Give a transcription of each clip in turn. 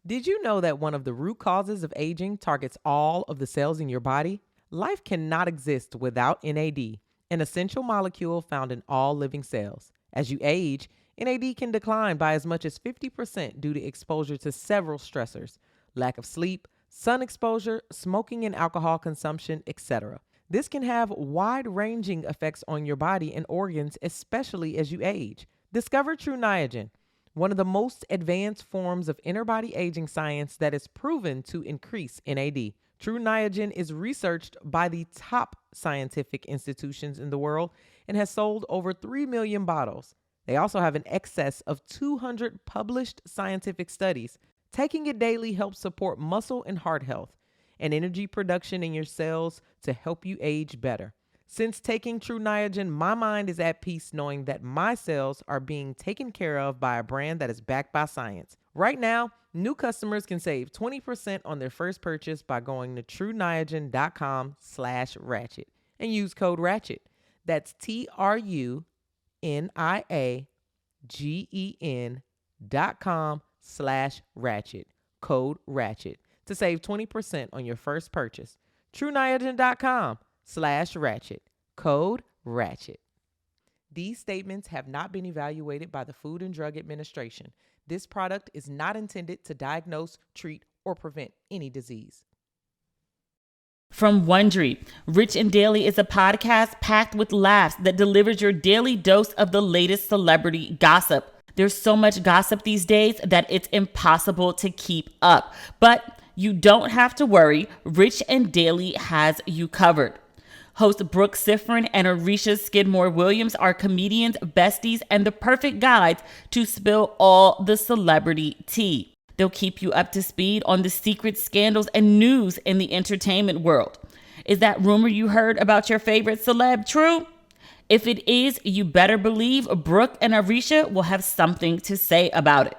Did you know that one of the root causes of aging targets all of the cells in your body? Life cannot exist without NAD, an essential molecule found in all living cells. As you age, NAD can decline by as much as 50% due to exposure to several stressors, lack of sleep, sun exposure, smoking and alcohol consumption, etc. This can have wide-ranging effects on your body and organs, especially as you age. Discover True Niagen, one of the most advanced forms of inner body aging science that is proven to increase NAD. True Niagen is researched by the top scientific institutions in the world and has sold over 3 million bottles. They also have an excess of 200 published scientific studies. Taking it daily helps support muscle and heart health and energy production in your cells to help you age better. Since taking True Niagen, my mind is at peace knowing that my cells are being taken care of by a brand that is backed by science. Right now, new customers can save 20% on their first purchase by going to trueniagen.com/ratchet and use code RATCHET. That's TRUNIAGEN.com/ratchet. Code RATCHET to save 20% on your first purchase. TrueNiagen.com/ratchet. Code RATCHET. These statements have not been evaluated by the Food and Drug Administration. This product is not intended to diagnose, treat, or prevent any disease. From Wondery, Rich and Daily is a podcast packed with laughs that delivers your daily dose of the latest celebrity gossip. There's so much gossip these days that it's impossible to keep up. But you don't have to worry. Rich and Daily has you covered. Host Brooke Sifrin and Arisha Skidmore-Williams are comedians, besties, and the perfect guides to spill all the celebrity tea. They'll keep you up to speed on the secrets, scandals, and news in the entertainment world. Is that rumor you heard about your favorite celeb true? If it is, you better believe Brooke and Arisha will have something to say about it.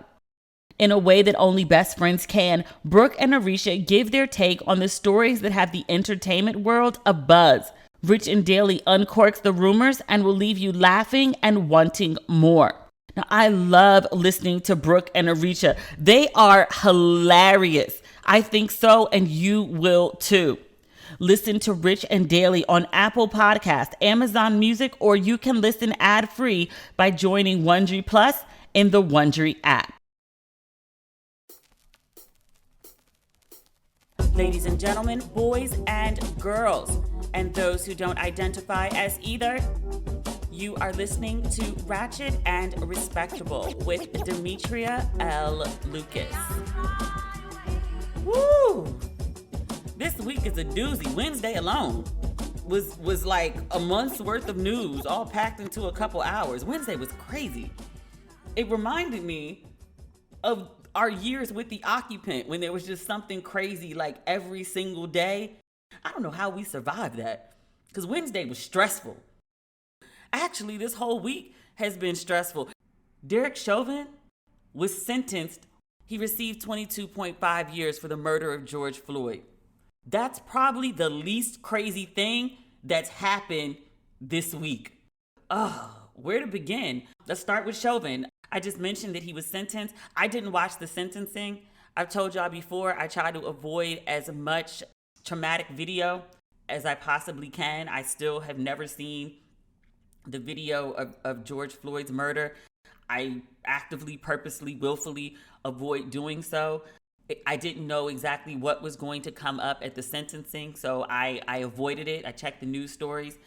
In a way that only best friends can, Brooke and Arisha give their take on the stories that have the entertainment world abuzz. Rich and Daily uncorks the rumors and will leave you laughing and wanting more. Now, I love listening to Brooke and Arisha. They are hilarious. I think so, and you will too. Listen to Rich and Daily on Apple Podcasts, Amazon Music, or you can listen ad-free by joining Wondery Plus in the Wondery app. Ladies and gentlemen, boys and girls, and those who don't identify as either, you are listening to Ratchet and Respectable with Demetria L. Lucas. Woo! This week is a doozy. Wednesday alone was like a month's worth of news, all packed into a couple hours. Wednesday was crazy. It reminded me of our years with The Occupant when there was just something crazy like every single day. I don't know how we survived that because Wednesday was stressful. Actually, this whole week has been stressful. Derek Chauvin was sentenced. He received 22.5 years for the murder of George Floyd. That's probably the least crazy thing that's happened this week. Where to begin? Let's start with Chauvin. I just mentioned that he was sentenced. I didn't watch the sentencing. I've told y'all before, I try to avoid as much traumatic video as I possibly can. I still have never seen the video of George Floyd's murder. I actively, purposely, willfully avoid doing so. I didn't know exactly what was going to come up at the sentencing, so I avoided it. I checked the news stories.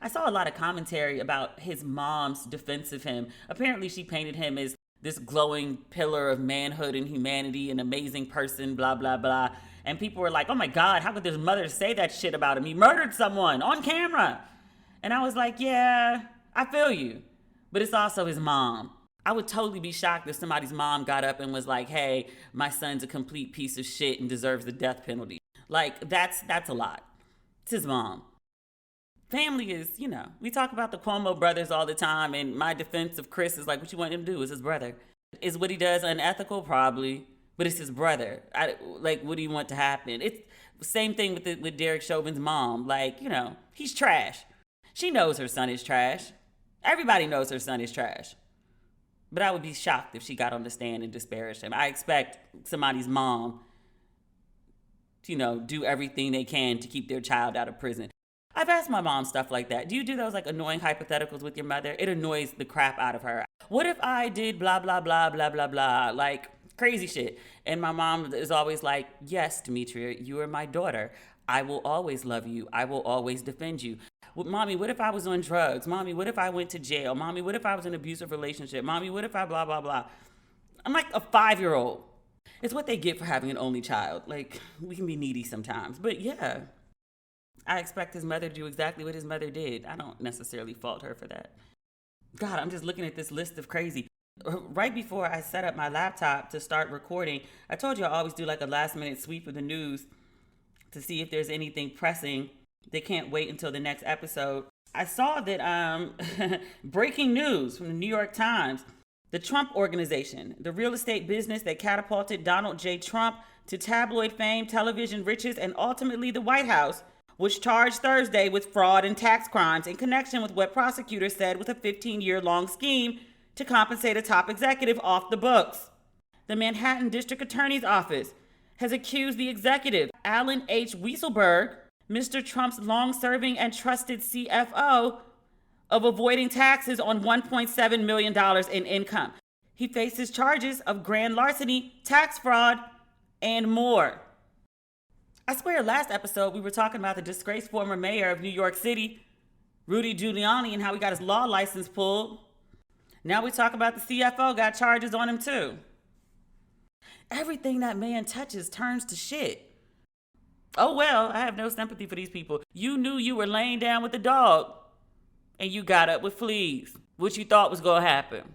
I saw a lot of commentary about his mom's defense of him. Apparently, she painted him as this glowing pillar of manhood and humanity, an amazing person, blah, blah, blah. And people were like, oh my God, how could his mother say that shit about him? He murdered someone on camera. And I was like, yeah, I feel you. But it's also his mom. I would totally be shocked if somebody's mom got up and was like, hey, my son's a complete piece of shit and deserves the death penalty. Like, that's a lot. It's his mom. Family is, we talk about the Cuomo brothers all the time, and my defense of Chris is like, what you want him to do? It's his brother. Is what he does unethical? Probably. But it's his brother. What do you want to happen? It's the same thing with Derek Chauvin's mom. He's trash. She knows her son is trash. Everybody knows her son is trash. But I would be shocked if she got on the stand and disparaged him. I expect somebody's mom to, do everything they can to keep their child out of prison. I've asked my mom stuff like that. Do you do those like annoying hypotheticals with your mother? It annoys the crap out of her. What if I did blah, blah, blah, blah, blah, blah, like crazy shit? And my mom is always like, yes, Demetria, you are my daughter. I will always love you. I will always defend you. Well, Mommy, what if I was on drugs? Mommy, what if I went to jail? Mommy, what if I was in an abusive relationship? Mommy, what if I blah, blah, blah? I'm like a 5-year-old. It's what they get for having an only child. Like, we can be needy sometimes. But yeah, I expect his mother to do exactly what his mother did. I don't necessarily fault her for that. God, I'm just looking at this list of crazy. Right before I set up my laptop to start recording, I told you I always do like a last minute sweep of the news to see if there's anything pressing. They can't wait until the next episode. I saw that breaking news from the New York Times, the Trump Organization, the real estate business that catapulted Donald J. Trump to tabloid fame, television riches, and ultimately the White House, was charged Thursday with fraud and tax crimes in connection with what prosecutors said was a 15-year-long scheme to compensate a top executive off the books. The Manhattan District Attorney's Office has accused the executive, Alan H. Weisselberg, Mr. Trump's long-serving and trusted CFO, of avoiding taxes on $1.7 million in income. He faces charges of grand larceny, tax fraud, and more. I swear last episode we were talking about the disgraced former mayor of New York City, Rudy Giuliani, and how he got his law license pulled. Now we talk about the CFO got charges on him too. Everything that man touches turns to shit. Oh well, I have no sympathy for these people. You knew you were laying down with the dog and you got up with fleas. What you thought was gonna happen.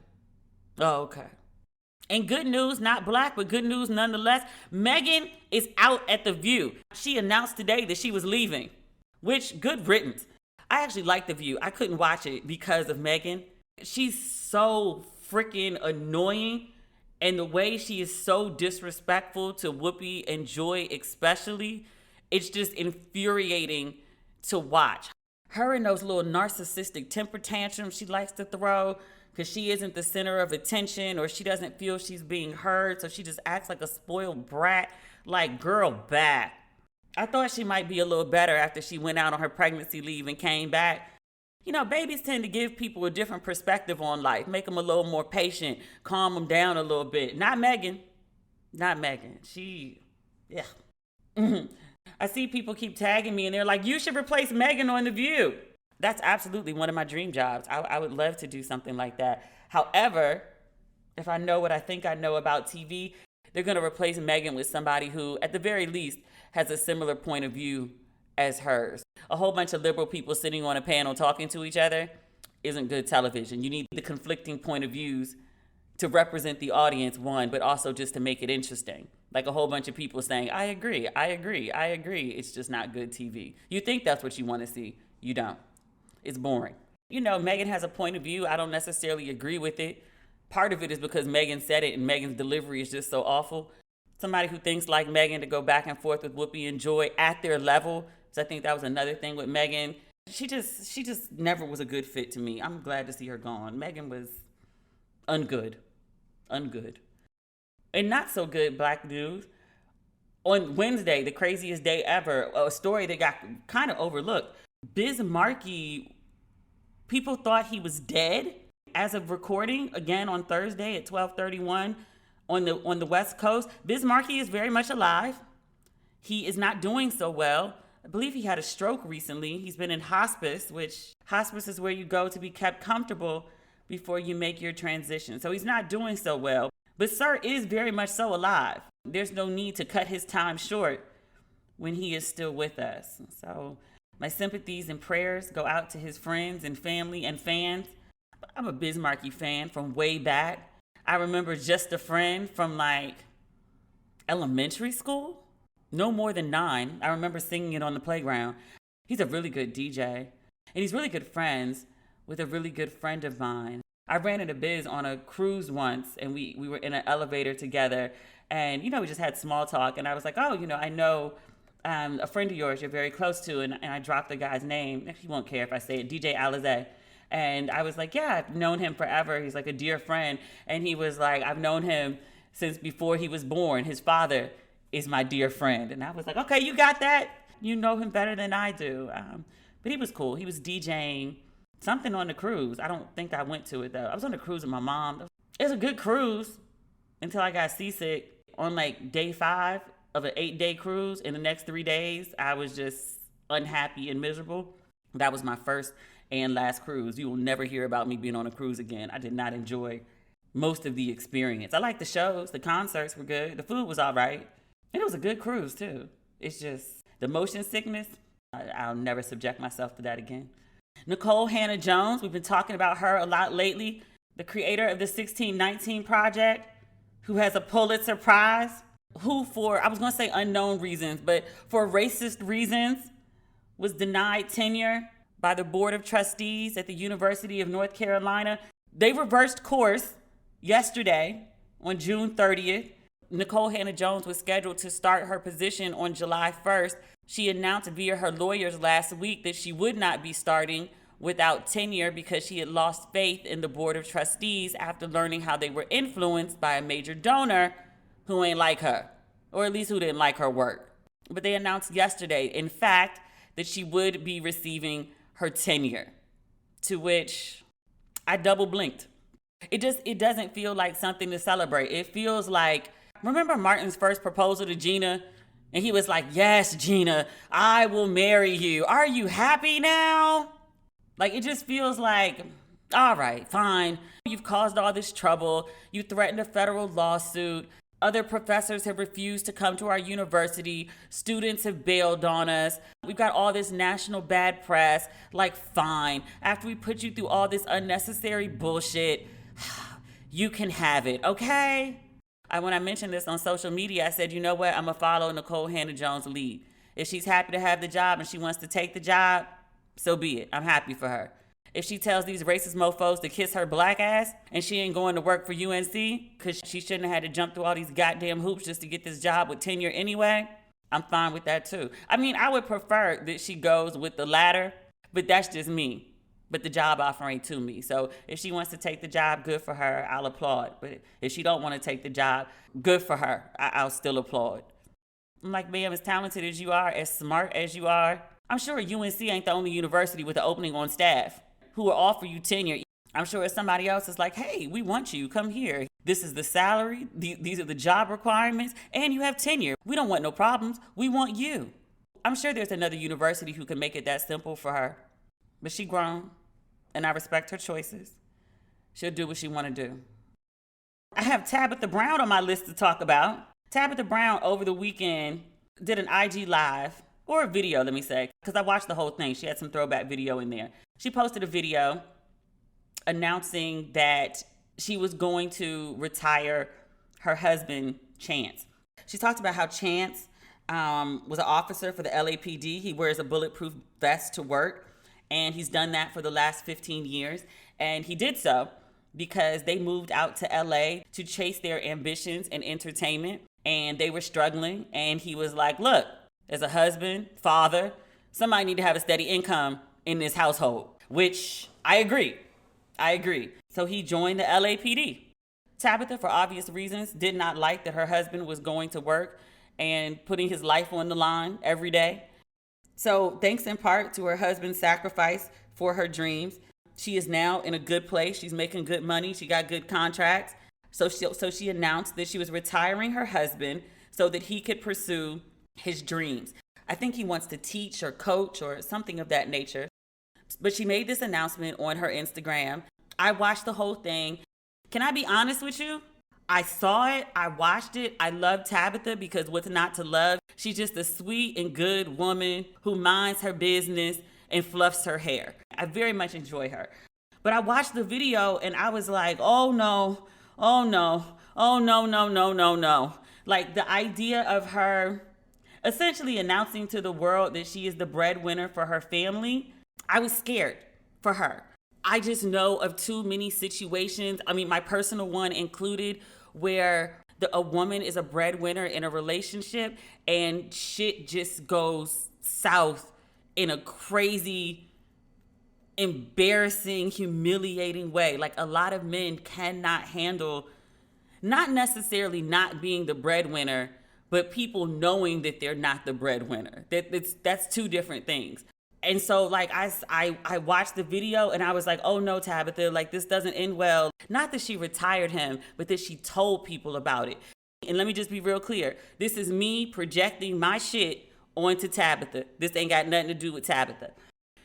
Oh, okay. And good news, not black, but good news nonetheless. Megan is out at The View. She announced today that she was leaving, which good riddance. I actually like The View. I couldn't watch it because of Megan. She's so freaking annoying. And the way she is so disrespectful to Whoopi and Joy especially, it's just infuriating to watch. Her and those little narcissistic temper tantrums she likes to throw because she isn't the center of attention or she doesn't feel she's being heard, so she just acts like a spoiled brat. Like, girl, back. I thought she might be a little better after she went out on her pregnancy leave and came back. You know, babies tend to give people a different perspective on life, make them a little more patient, calm them down a little bit. Not Megan. Not Megan. Yeah. I see people keep tagging me and they're like, you should replace Megan on The View. That's absolutely one of my dream jobs. I would love to do something like that. However, if I know what I think I know about TV, they're going to replace Megan with somebody who, at the very least, has a similar point of view as hers. A whole bunch of liberal people sitting on a panel talking to each other isn't good television. You need the conflicting point of views to represent the audience, one, but also just to make it interesting. Like a whole bunch of people saying, I agree, I agree, I agree. It's just not good TV. You think that's what you want to see. You don't. It's boring. You know, Megan has a point of view. I don't necessarily agree with it. Part of it is because Megan said it and Megan's delivery is just so awful. Somebody who thinks like Megan to go back and forth with Whoopi and Joy at their level. So I think that was another thing with Megan. She just never was a good fit to me. I'm glad to see her gone. Megan was ungood. And not so good black news. On Wednesday, the craziest day ever, a story that got kind of overlooked. Biz Markie, people thought he was dead as of recording, again on Thursday at 12:31 on the West Coast. Biz Markie is very much alive. He is not doing so well. I believe he had a stroke recently. He's been in hospice, which hospice is where you go to be kept comfortable before you make your transition. So he's not doing so well. But Sir is very much so alive. There's no need to cut his time short when he is still with us. So my sympathies and prayers go out to his friends and family and fans. I'm a Biz Markie fan from way back. I remember Just a Friend from like elementary school. No more than 9. I remember singing it on the playground. He's a really good DJ. And he's really good friends with a really good friend of mine. I ran into Biz on a cruise once, and we were in an elevator together. And, we just had small talk. And I was like, oh, I know a friend of yours you're very close to. And I dropped the guy's name. He won't care if I say it, DJ Alizé. And I was like, yeah, I've known him forever. He's like a dear friend. And he was like, I've known him since before he was born. His father is my dear friend. And I was like, okay, you got that? You know him better than I do. But he was cool. He was DJing something on the cruise. I don't think I went to it though. I was on the cruise with my mom. It was a good cruise until I got seasick on like day 5 of an 8-day cruise. In the next 3 days, I was just unhappy and miserable. That was my first and last cruise. You will never hear about me being on a cruise again. I did not enjoy most of the experience. I liked the shows. The concerts were good. The food was all right. And it was a good cruise too. It's just the motion sickness. I'll never subject myself to that again. Nikole Hannah Jones, we've been talking about her a lot lately. The creator of the 1619 Project, who has a Pulitzer Prize, who for, I was going to say unknown reasons, but for racist reasons, was denied tenure by the Board of Trustees at the University of North Carolina. They reversed course yesterday on June 30th. Nikole Hannah Jones was scheduled to start her position on July 1st. She announced via her lawyers last week that she would not be starting without tenure because she had lost faith in the Board of Trustees after learning how they were influenced by a major donor who ain't like her, or at least who didn't like her work. But they announced yesterday, in fact, that she would be receiving her tenure, to which I double blinked. It doesn't feel like something to celebrate. It feels like, remember Martin's first proposal to Gina? And he was like, yes, Gina, I will marry you. Are you happy now? Like, it just feels like, all right, fine. You've caused all this trouble. You threatened a federal lawsuit. Other professors have refused to come to our university. Students have bailed on us. We've got all this national bad press. Like, fine. After we put you through all this unnecessary bullshit, you can have it, okay? When I mentioned this on social media, I said, you know what? I'm going to follow Nikole Hannah Jones' lead. If she's happy to have the job and she wants to take the job, so be it. I'm happy for her. If she tells these racist mofos to kiss her black ass and she ain't going to work for UNC because she shouldn't have had to jump through all these goddamn hoops just to get this job with tenure anyway, I'm fine with that too. I mean, I would prefer that she goes with the latter, but that's just me. But the job offer ain't to me. So if she wants to take the job, good for her. I'll applaud. But if she don't want to take the job, good for her. I'll still applaud. I'm like, ma'am, as talented as you are, as smart as you are, I'm sure UNC ain't the only university with an opening on staff who will offer you tenure. I'm sure if somebody else is like, hey, we want you, come here. This is the salary. These are the job requirements. And you have tenure. We don't want no problems. We want you. I'm sure there's another university who can make it that simple for her. But she grown. And I respect her choices. She'll do what she want to do. I have Tabitha Brown on my list to talk about. Tabitha Brown over the weekend did an IG live, or a video, let me say, because I watched the whole thing. She had some throwback video in there. She posted a video announcing that she was going to retire her husband, Chance. She talked about how Chance was an officer for the LAPD. He wears a bulletproof vest to work. And he's done that for the last 15 years. And he did so because they moved out to LA to chase their ambitions in entertainment. And they were struggling. And he was like, look, as a husband, father, somebody need to have a steady income in this household, which I agree. So he joined the LAPD. Tabitha, for obvious reasons, did not like that her husband was going to work and putting his life on the line every day. So thanks in part to her husband's sacrifice for her dreams, she is now in a good place. She's making good money. She got good contracts. So she announced that she was retiring her husband so that he could pursue his dreams. I think he wants to teach or coach or something of that nature. But she made this announcement on her Instagram. I watched the whole thing. Can I be honest with you? I saw it, I watched it, I love Tabitha because what's not to love? She's just a sweet and good woman who minds her business and fluffs her hair. I very much enjoy her. But I watched the video and I was like, oh no. Like the idea of her essentially announcing to the world that she is the breadwinner for her family, I was scared for her. I just know of too many situations, I mean, my personal one included, where a woman is a breadwinner in a relationship and shit just goes south in a crazy embarrassing, humiliating way. Like, a lot of men cannot handle not necessarily not being the breadwinner, but people knowing that they're not the breadwinner. That's two different things. And so, like, I watched the video and I was like, oh no, Tabitha, like, this doesn't end well. Not that she retired him, but that she told people about it. And let me just be real clear. This is me projecting my shit onto Tabitha. This ain't got nothing to do with Tabitha.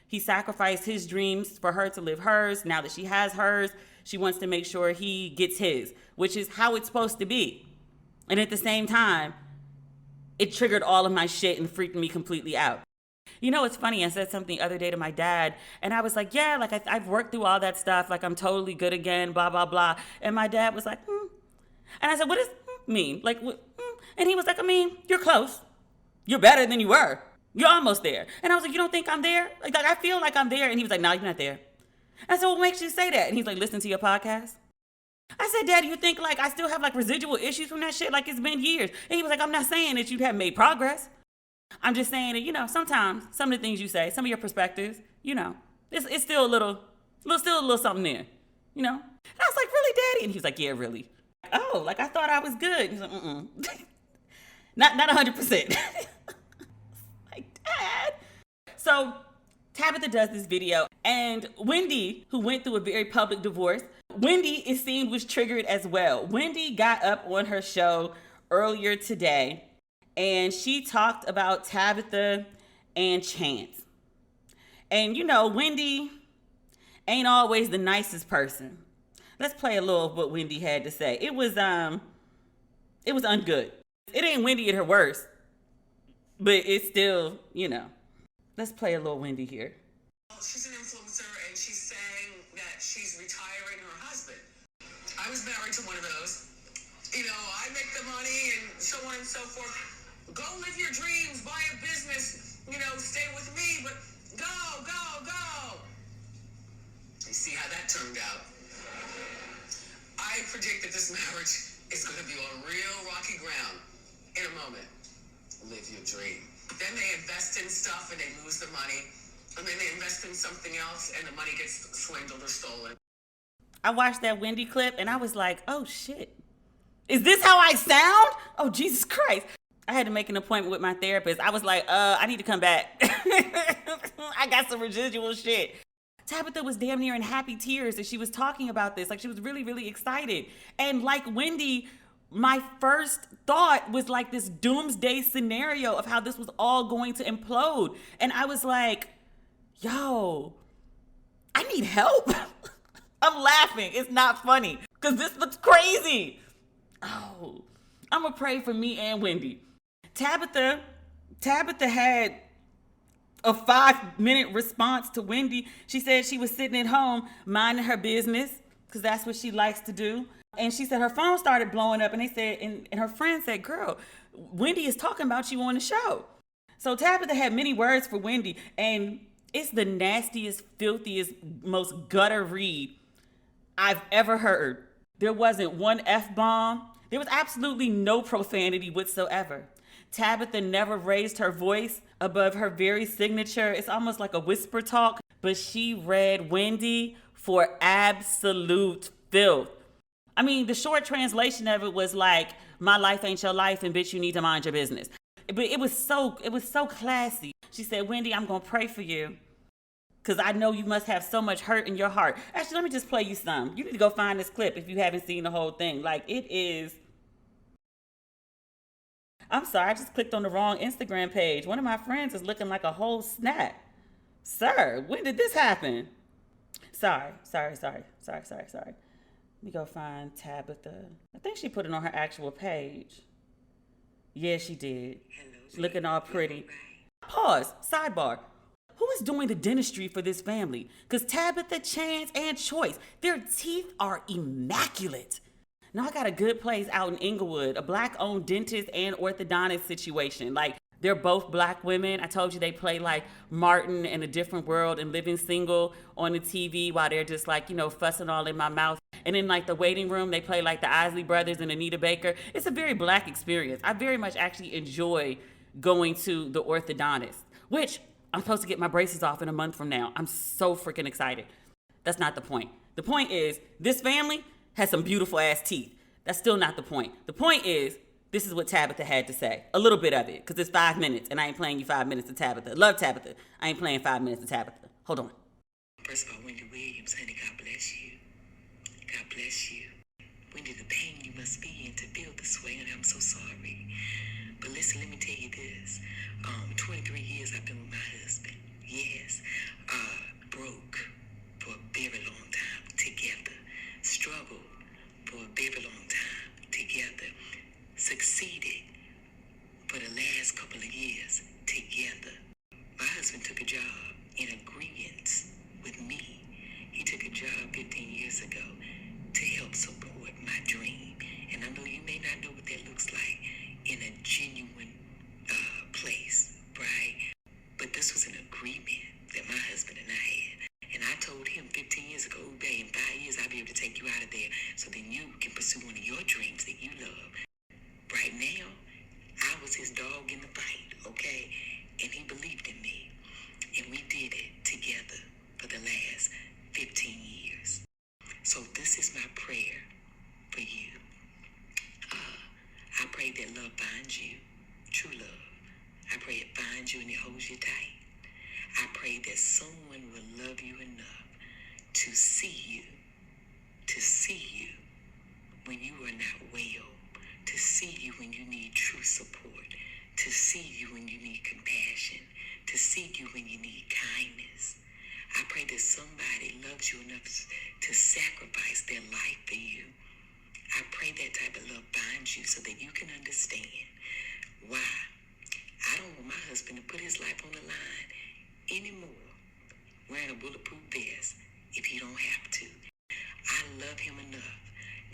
He sacrificed his dreams for her to live hers. Now that she has hers, she wants to make sure he gets his, which is how it's supposed to be. And at the same time, it triggered all of my shit and freaked me completely out. You know, it's funny. I said something the other day to my dad, and I was like, yeah, like, I've worked through all that stuff. Like, I'm totally good again, blah, blah, blah. And my dad was like, And I said, what does mean? Like, And he was like, I mean, you're close. You're better than you were. You're almost there. And I was like, you don't think I'm there? Like I feel like I'm there. And he was like, no, you're not there. I said, what makes you say that? And he's like, listen to your podcast. I said, Daddy, you think like I still have like residual issues from that shit? Like, it's been years. And he was like, I'm not saying that you haven't made progress. I'm just saying that, you know, sometimes some of the things you say, some of your perspectives, you know, it's still a little something there, you know? And I was like, really, Daddy? And he was like, yeah, really. Oh, like I thought I was good. He's like, not 100%. Like, Dad. So Tabitha does this video, and Wendy, who went through a very public divorce, Wendy, it seemed, was triggered as well. Wendy got up on her show earlier today, and she talked about Tabitha and Chance. And, you know, Wendy ain't always the nicest person. Let's play a little of what Wendy had to say. It was ungood. It ain't Wendy at her worst, but it's still, you know. Let's play a little Wendy here. She's an influencer, and she's saying that she's retiring her husband. I was married to one of those. You know, I make the money and so on and so forth. Go live your dreams, buy a business, you know, stay with me, but go. You see how that turned out. I predict that this marriage is going to be on real rocky ground in a moment. Live your dream. Then they invest in stuff and they lose the money. And then they invest in something else and the money gets swindled or stolen. I watched that Wendy clip and I was like, oh shit. Is this how I sound? Oh, Jesus Christ. I had to make an appointment with my therapist. I was like, I need to come back. I got some residual shit. Tabitha was damn near in happy tears as she was talking about this. Like, she was really, really excited. And like Wendy, my first thought was like this doomsday scenario of how this was all going to implode. And I was like, yo, I need help. I'm laughing. It's not funny because this looks crazy. Oh, I'm going to pray for me and Wendy. Tabitha had a 5-minute response to Wendy. She said she was sitting at home minding her business because that's what she likes to do. And she said her phone started blowing up, and they said, and her friend said, girl, Wendy is talking about you on the show. So Tabitha had many words for Wendy, and it's the nastiest, filthiest, most gutter read I've ever heard. There wasn't one F-bomb. There was absolutely no profanity whatsoever. Tabitha never raised her voice above her very signature. It's almost like a whisper talk, but she read Wendy for absolute filth. I mean, the short translation of it was like, my life ain't your life and bitch, you need to mind your business. But it was so classy. She said, Wendy, I'm going to pray for you because I know you must have so much hurt in your heart. Actually, let me just play you some. You need to go find this clip if you haven't seen the whole thing. Like, it is... I'm sorry, I just clicked on the wrong Instagram page. One of my friends is looking like a whole snack. Sir, when did this happen? Sorry. Let me go find Tabitha. I think she put it on her actual page. Yeah, she did. She's looking all pretty. Pause. Sidebar. Who is doing the dentistry for this family? Because Tabitha, Chance, and Choice, their teeth are immaculate. Now I got a good place out in Inglewood, a Black-owned dentist and orthodontist situation. Like, they're both Black women. I told you they play like Martin in A Different World and Living Single on the TV while they're just like, you know, fussing all in my mouth. And in like the waiting room, they play like the Isley Brothers and Anita Baker. It's a very Black experience. I very much actually enjoy going to the orthodontist, which I'm supposed to get my braces off in a month from now. I'm so freaking excited. That's not the point. The point is, this family has some beautiful ass teeth. That's still not the point. The point is, this is what Tabitha had to say. A little bit of it, because it's 5 minutes, and I ain't playing you 5 minutes of Tabitha. Love Tabitha. I ain't playing 5 minutes of Tabitha. Hold on. First of all, Wendy Williams, honey, God bless you. God bless you. Wendy, the pain you must be in to feel this way, and I'm so sorry. But listen, let me tell you this. 23 years I've been with my husband. Yes. Broke for a very long time together. Struggled for a very long time together. Succeeded for the last couple of years together. My husband took a job in agreement with me. He took a job 15 years ago to help support my dream. And I know you may not know what that looks like in a genuine place, right? But this was an agreement that my husband and I had. And I told him 15 years ago, babe, in 5 years I'll be able to take you out of there so then you can pursue one of your dreams that you love. Right now, I was his dog in the fight, okay? And he believed in me. And we did it together for the last 15 years. So this is my prayer for you. I pray that love finds you, true love. I pray it finds you and it holds you tight. I pray that someone will love you enough to see you when you are not well, to see you when you need true support, to see you when you need compassion, to see you when you need kindness. I pray that somebody loves you enough to sacrifice their life for you. I pray that type of love finds you so that you can understand why. I don't want my husband to put his life on the line anymore wearing a bulletproof vest if he don't have to. I love him enough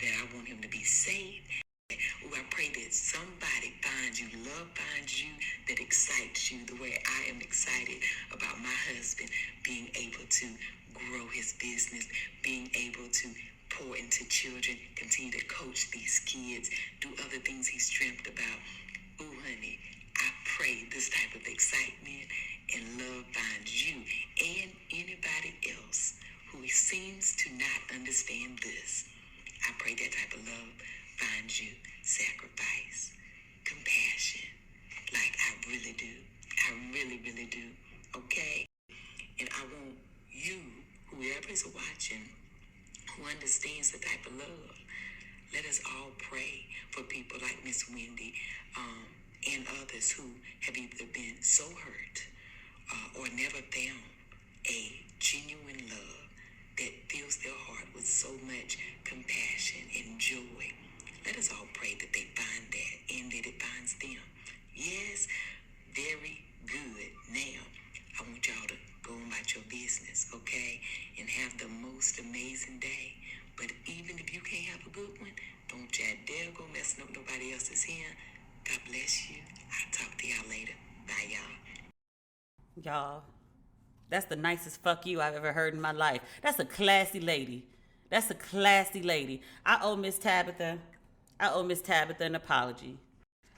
that I want him to be safe. Ooh, I pray that somebody finds you, love finds you, that excites you the way I am excited about my husband being able to grow his business, being able to pour into children, continue to coach these kids, do other things he's dreamt about. Ooh, honey, I pray this type of excitement and love finds you and anybody else who seems to not understand this. I pray that type of love finds you. Sacrifice, compassion, like I really do. I really, really do. Okay? And I want you, whoever is watching, who understands the type of love, let us all pray for people like Miss Wendy and others who have either been so hurt or never found a genuine love that fills their heart with so much compassion and joy. Let us all pray that they find that and that it finds them. Yes, very good. Now, I want y'all to go about your business, okay? And have the most amazing day. But even if you can't have a good one, don't you dare go messing up nobody else's hand. God bless you. I'll talk to y'all later. Bye, y'all. Y'all, that's the nicest fuck you I've ever heard in my life. That's a classy lady. That's a classy lady. I owe Miss Tabitha an apology.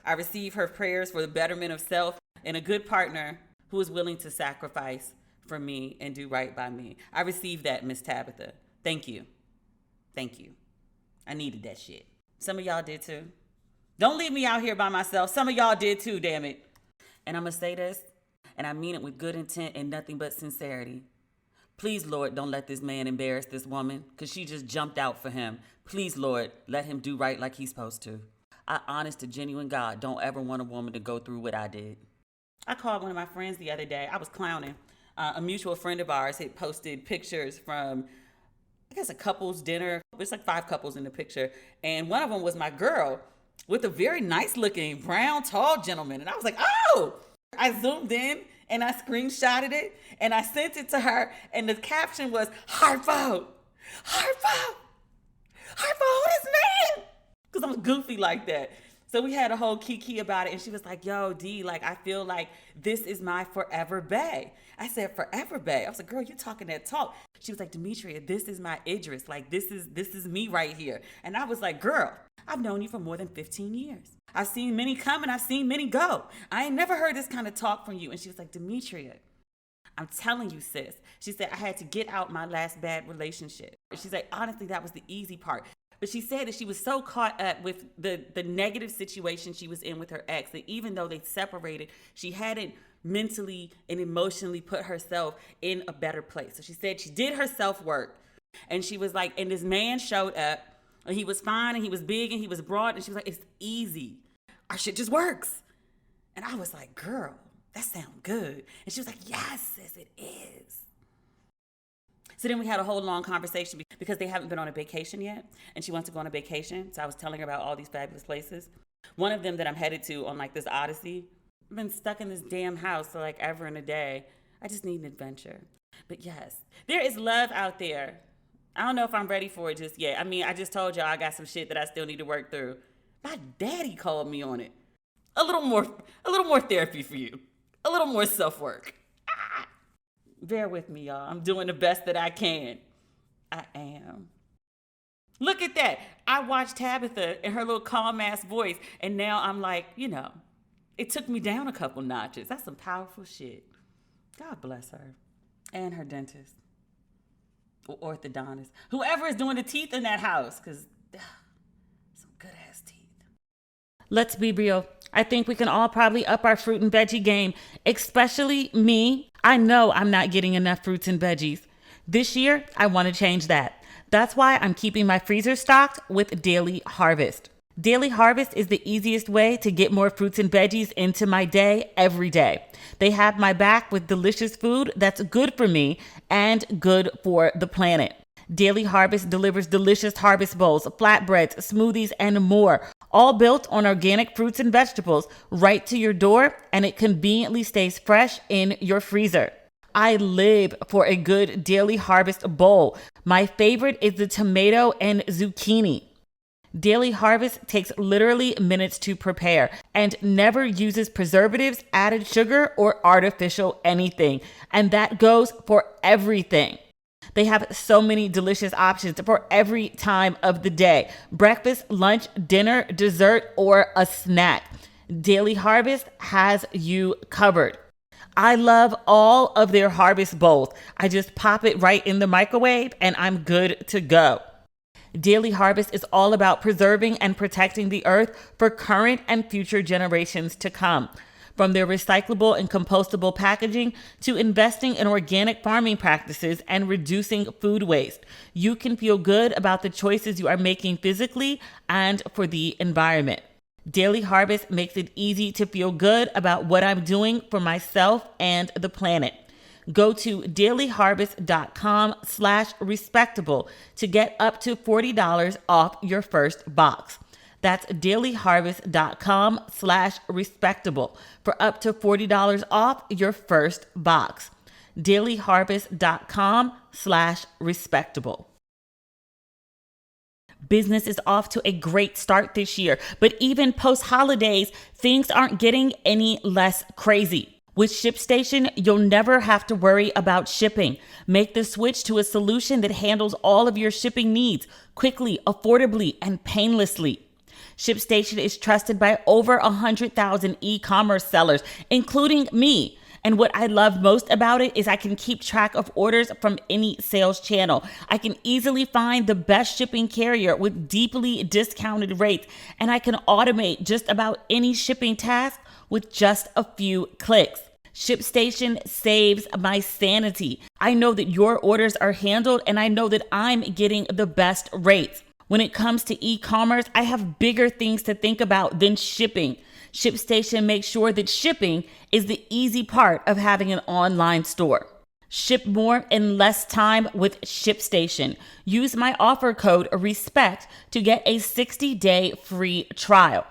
I receive her prayers for the betterment of self and a good partner who is willing to sacrifice for me and do right by me. I received that, Miss Tabitha. Thank you. Thank you. I needed that shit. Some of y'all did too. Don't leave me out here by myself. Some of y'all did too, damn it. And I'm going to say this, and I mean it with good intent and nothing but sincerity. Please, Lord, don't let this man embarrass this woman because she just jumped out for him. Please, Lord, let him do right like he's supposed to. I, honest to genuine God, don't ever want a woman to go through what I did. I called one of my friends the other day. I was clowning. A mutual friend of ours had posted pictures from, I guess, a couple's dinner. There's like 5 couples in the picture. And one of them was my girl with a very nice looking brown, tall gentleman. And I was like, oh! I zoomed in and I screenshotted it and I sent it to her. And the caption was, Harpo, who this man? Because I'm goofy like that. So we had a whole kiki about it. And she was like, yo, D, like, I feel like this is my forever bae. I said, forever bae? I was like, girl, you talking that talk. She was like, Demetria, this is my Idris. Like, this is me right here. And I was like, girl, I've known you for more than 15 years. I've seen many come and I've seen many go. I ain't never heard this kind of talk from you. And she was like, Demetria, I'm telling you, sis. She said, I had to get out my last bad relationship. She's like, honestly, that was the easy part. But she said that she was so caught up with the negative situation she was in with her ex that even though they separated, she hadn't mentally and emotionally put herself in a better place. So she said she did her self-work. And she was like, and this man showed up, and he was fine, and he was big, and he was broad, and she was like, it's easy. Our shit just works. And I was like, girl, that sounds good. And she was like, yes, sis, it is. So then we had a whole long conversation because they haven't been on a vacation yet, and she wants to go on a vacation. So I was telling her about all these fabulous places. One of them that I'm headed to on like this odyssey, I've been stuck in this damn house for like ever and a day. I just need an adventure. But yes, there is love out there. I don't know if I'm ready for it just yet. I mean, I just told y'all I got some shit that I still need to work through. My daddy called me on it. A little more therapy for you. A little more self-work. Bear with me, y'all. I'm doing the best that I can. I am. Look at that. I watched Tabitha and her little calm-ass voice, and now I'm like, it took me down a couple notches. That's some powerful shit. God bless her. And her dentist. Or orthodontist. Whoever is doing the teeth in that house, because some good-ass teeth. Let's be real. I think we can all probably up our fruit and veggie game, especially me. I know I'm not getting enough fruits and veggies. This year, I want to change that. That's why I'm keeping my freezer stocked with Daily Harvest. Daily Harvest is the easiest way to get more fruits and veggies into my day every day. They have my back with delicious food that's good for me and good for the planet. Daily Harvest delivers delicious harvest bowls, flatbreads, smoothies, and more, all built on organic fruits and vegetables right to your door, and it conveniently stays fresh in your freezer. I live for a good Daily Harvest bowl. My favorite is the tomato and zucchini. Daily Harvest takes literally minutes to prepare and never uses preservatives, added sugar, or artificial anything. And that goes for everything. They have so many delicious options for every time of the day. Breakfast, lunch, dinner, dessert, or a snack. Daily Harvest has you covered. I love all of their harvest bowls. I just pop it right in the microwave and I'm good to go. Daily Harvest is all about preserving and protecting the earth for current and future generations to come. From their recyclable and compostable packaging to investing in organic farming practices and reducing food waste, you can feel good about the choices you are making physically and for the environment. Daily Harvest makes it easy to feel good about what I'm doing for myself and the planet. Go to dailyharvest.com/respectable to get up to $40 off your first box. That's dailyharvest.com/respectable for up to $40 off your first box. dailyharvest.com/respectable. Business is off to a great start this year, but even post-holidays, things aren't getting any less crazy. With ShipStation, you'll never have to worry about shipping. Make the switch to a solution that handles all of your shipping needs quickly, affordably, and painlessly. ShipStation is trusted by over 100,000 e-commerce sellers, including me. And what I love most about it is I can keep track of orders from any sales channel. I can easily find the best shipping carrier with deeply discounted rates, and I can automate just about any shipping task with just a few clicks. ShipStation saves my sanity. I know that your orders are handled, and I know that I'm getting the best rates. When it comes to e-commerce, I have bigger things to think about than shipping. ShipStation makes sure that shipping is the easy part of having an online store. Ship more in less time with ShipStation. Use my offer code RESPECT to get a 60-day free trial.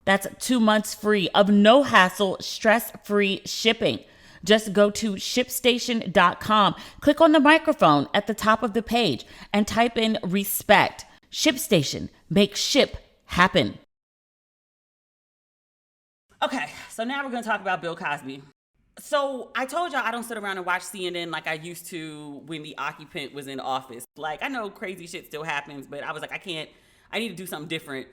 That's 2 months free of no hassle, stress-free shipping. Just go to ShipStation.com, click on the microphone at the top of the page, and type in RESPECT. ShipStation. Make ship happen. Okay, so now we're going to talk about Bill Cosby. So I told y'all I don't sit around and watch CNN like I used to when the occupant was in office. Like, I know crazy shit still happens, but I was like, I need to do something different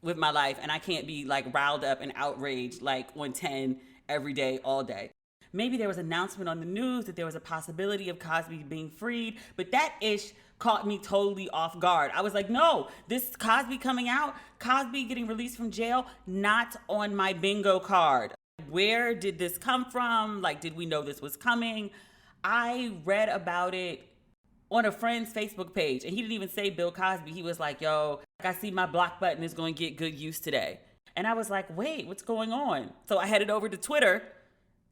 with my life, and I can't be like riled up and outraged like on 10 every day, all day. Maybe there was an announcement on the news that there was a possibility of Cosby being freed, but that ish caught me totally off guard. I was like, no, this Cosby coming out, Cosby getting released from jail, not on my bingo card. Where did this come from? Like, did we know this was coming? I read about it on a friend's Facebook page, and he didn't even say Bill Cosby. He was like, yo, I see my block button is going to get good use today. And I was like, wait, what's going on? So I headed over to Twitter,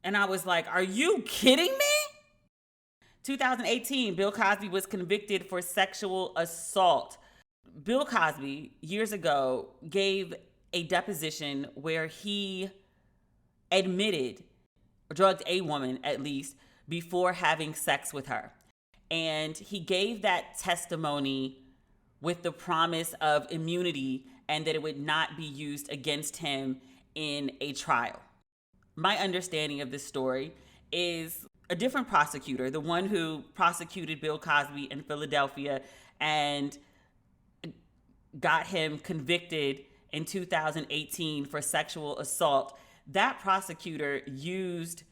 and I was like, are you kidding me? 2018, Bill Cosby was convicted for sexual assault. Bill Cosby, years ago, gave a deposition where he admitted, drugged a woman at least, before having sex with her. And he gave that testimony with the promise of immunity and that it would not be used against him in a trial. My understanding of this story is a different prosecutor, the one who prosecuted Bill Cosby in Philadelphia and got him convicted in 2018 for sexual assault. That prosecutor used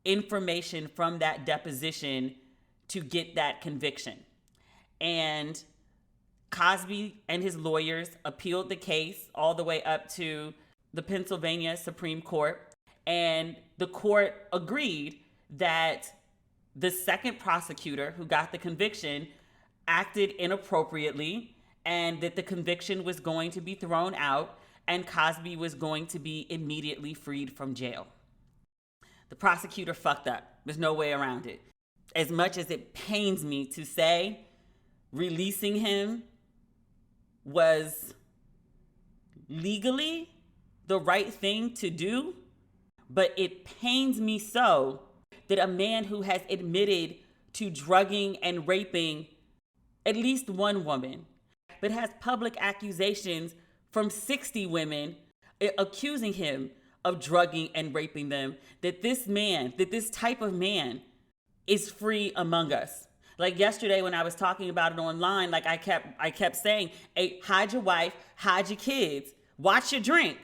information from that deposition to get that conviction. And Cosby and his lawyers appealed the case all the way up to the Pennsylvania Supreme Court. And the court agreed that the second prosecutor who got the conviction acted inappropriately and that the conviction was going to be thrown out and Cosby was going to be immediately freed from jail. The prosecutor fucked up. There's no way around it. As much as it pains me to say, releasing him was legally the right thing to do, but it pains me so that a man who has admitted to drugging and raping at least one woman, but has public accusations from 60 women accusing him of drugging and raping them, that this man, that this type of man is free among us. Like yesterday when I was talking about it online, like I kept saying, hey, hide your wife, hide your kids, watch your drink,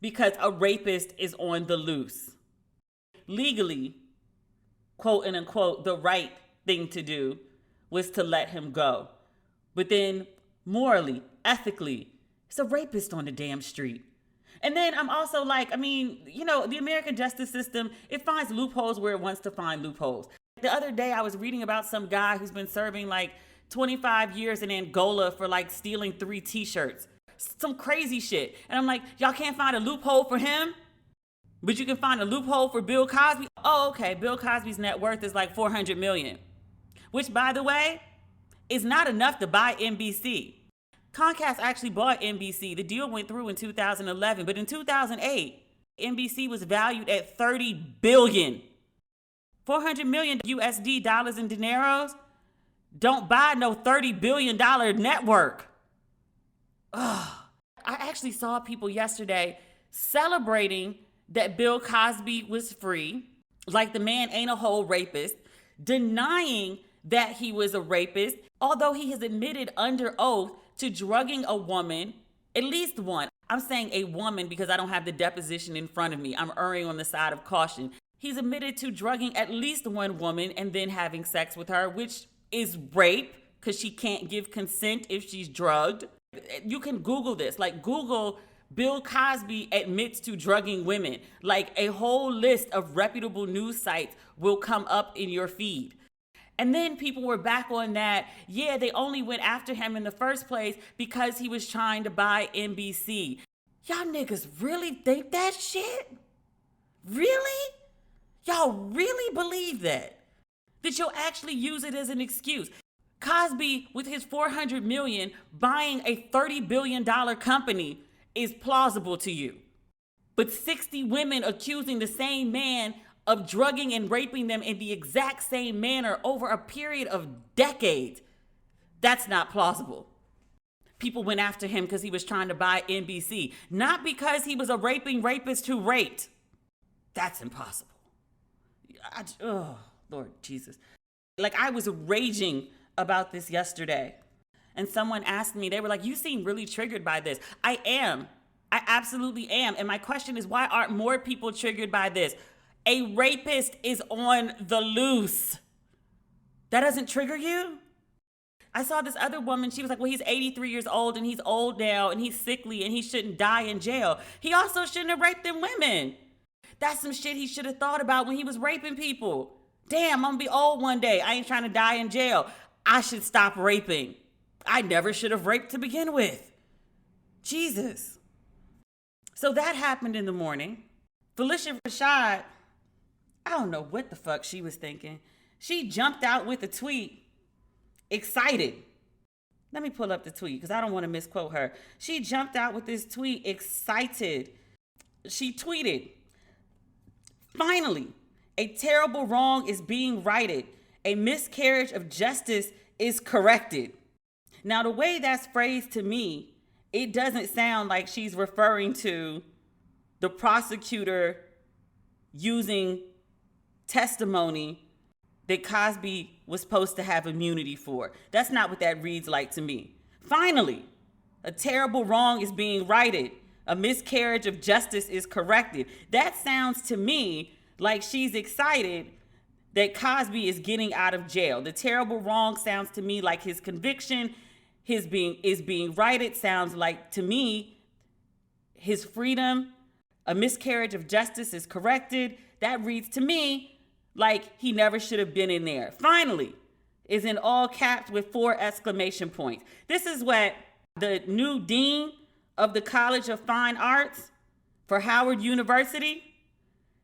because a rapist is on the loose. Legally, quote and unquote, the right thing to do was to let him go. But then morally, ethically, it's a rapist on the damn street. And then I'm also like, I mean, you know, the American justice system, it finds loopholes where it wants to find loopholes. The other day I was reading about some guy who's been serving like 25 years in Angola for like stealing 3 t-shirts. Some crazy shit. And I'm like, y'all can't find a loophole for him? But you can find a loophole for Bill Cosby? Oh, okay, Bill Cosby's net worth is like $400 million. Which, by the way, is not enough to buy NBC. Comcast actually bought NBC. The deal went through in 2011, but in 2008, NBC was valued at $30 billion. 400 million USD dollars in dineros don't buy no $30 billion network. Ugh. I actually saw people yesterday celebrating that Bill Cosby was free, like the man ain't a whole rapist, denying that he was a rapist, although he has admitted under oath to drugging a woman, at least one. I'm saying a woman because I don't have the deposition in front of me. I'm erring on the side of caution. He's admitted to drugging at least one woman and then having sex with her, which is rape because she can't give consent if she's drugged. You can Google this. Like, Google Bill Cosby admits to drugging women. Like, a whole list of reputable news sites will come up in your feed. And then people were back on that. Yeah, they only went after him in the first place because he was trying to buy NBC. Y'all niggas really think that shit? Really? Y'all really believe that? That you'll actually use it as an excuse? Cosby, with his $400 million, buying a $30 billion company is plausible to you. But 60 women accusing the same man of drugging and raping them in the exact same manner over a period of decades, that's not plausible. People went after him because he was trying to buy NBC, not because he was a raping rapist who raped. That's impossible. Oh, Lord Jesus. Like, I was raging about this yesterday, and someone asked me, they were like, you seem really triggered by this. I am. I absolutely am. And my question is, why aren't more people triggered by this? A rapist is on the loose. That doesn't trigger you? I saw this other woman, she was like, well, he's 83 years old and he's old now and he's sickly and he shouldn't die in jail. He also shouldn't have raped them women. That's some shit he should have thought about when he was raping people. Damn, I'm gonna be old one day. I ain't trying to die in jail. I should stop raping. I never should have raped to begin with. Jesus. So that happened in the morning. Phylicia Rashad, I don't know what the fuck she was thinking. She jumped out with a tweet, excited. Let me pull up the tweet because I don't want to misquote her. She jumped out with this tweet, excited. She tweeted, finally, a terrible wrong is being righted. A miscarriage of justice is corrected. Now, the way that's phrased to me, it doesn't sound like she's referring to the prosecutor using testimony that Cosby was supposed to have immunity for. That's not what that reads like to me. Finally, a terrible wrong is being righted. A miscarriage of justice is corrected. That sounds to me like she's excited that Cosby is getting out of jail. The terrible wrong sounds to me like his conviction is being righted. Sounds like to me his freedom. A miscarriage of justice is corrected. That reads to me like he never should have been in there. Finally is in all caps with 4 exclamation points. This is what the new dean of the College of Fine Arts for Howard University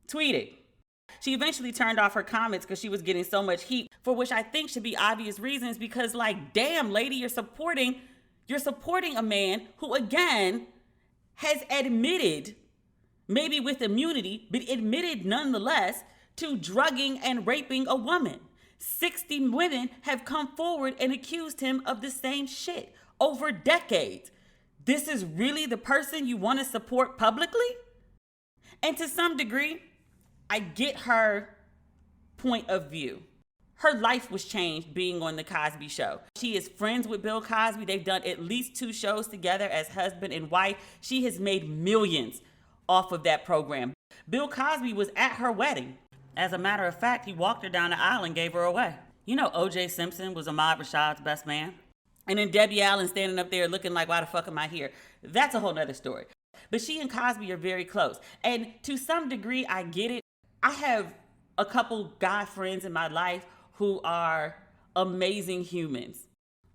tweeted. She eventually turned off her comments because she was getting so much heat, for which I think should be obvious reasons, because like, damn lady, you're supporting a man who again has admitted, maybe with immunity, but admitted nonetheless to drugging and raping a woman. 60 women have come forward and accused him of the same shit over decades. This is really the person you want to support publicly? And to some degree, I get her point of view. Her life was changed being on the Cosby Show. She is friends with Bill Cosby. They've done at least 2 shows together as husband and wife. She has made millions off of that program. Bill Cosby was at her wedding. As a matter of fact, he walked her down the aisle and gave her away. You know, O.J. Simpson was Ahmaud Rashad's best man. And then Debbie Allen standing up there looking like, why the fuck am I here? That's a whole nother story. But she and Cosby are very close. And to some degree, I get it. I have a couple guy friends in my life who are amazing humans.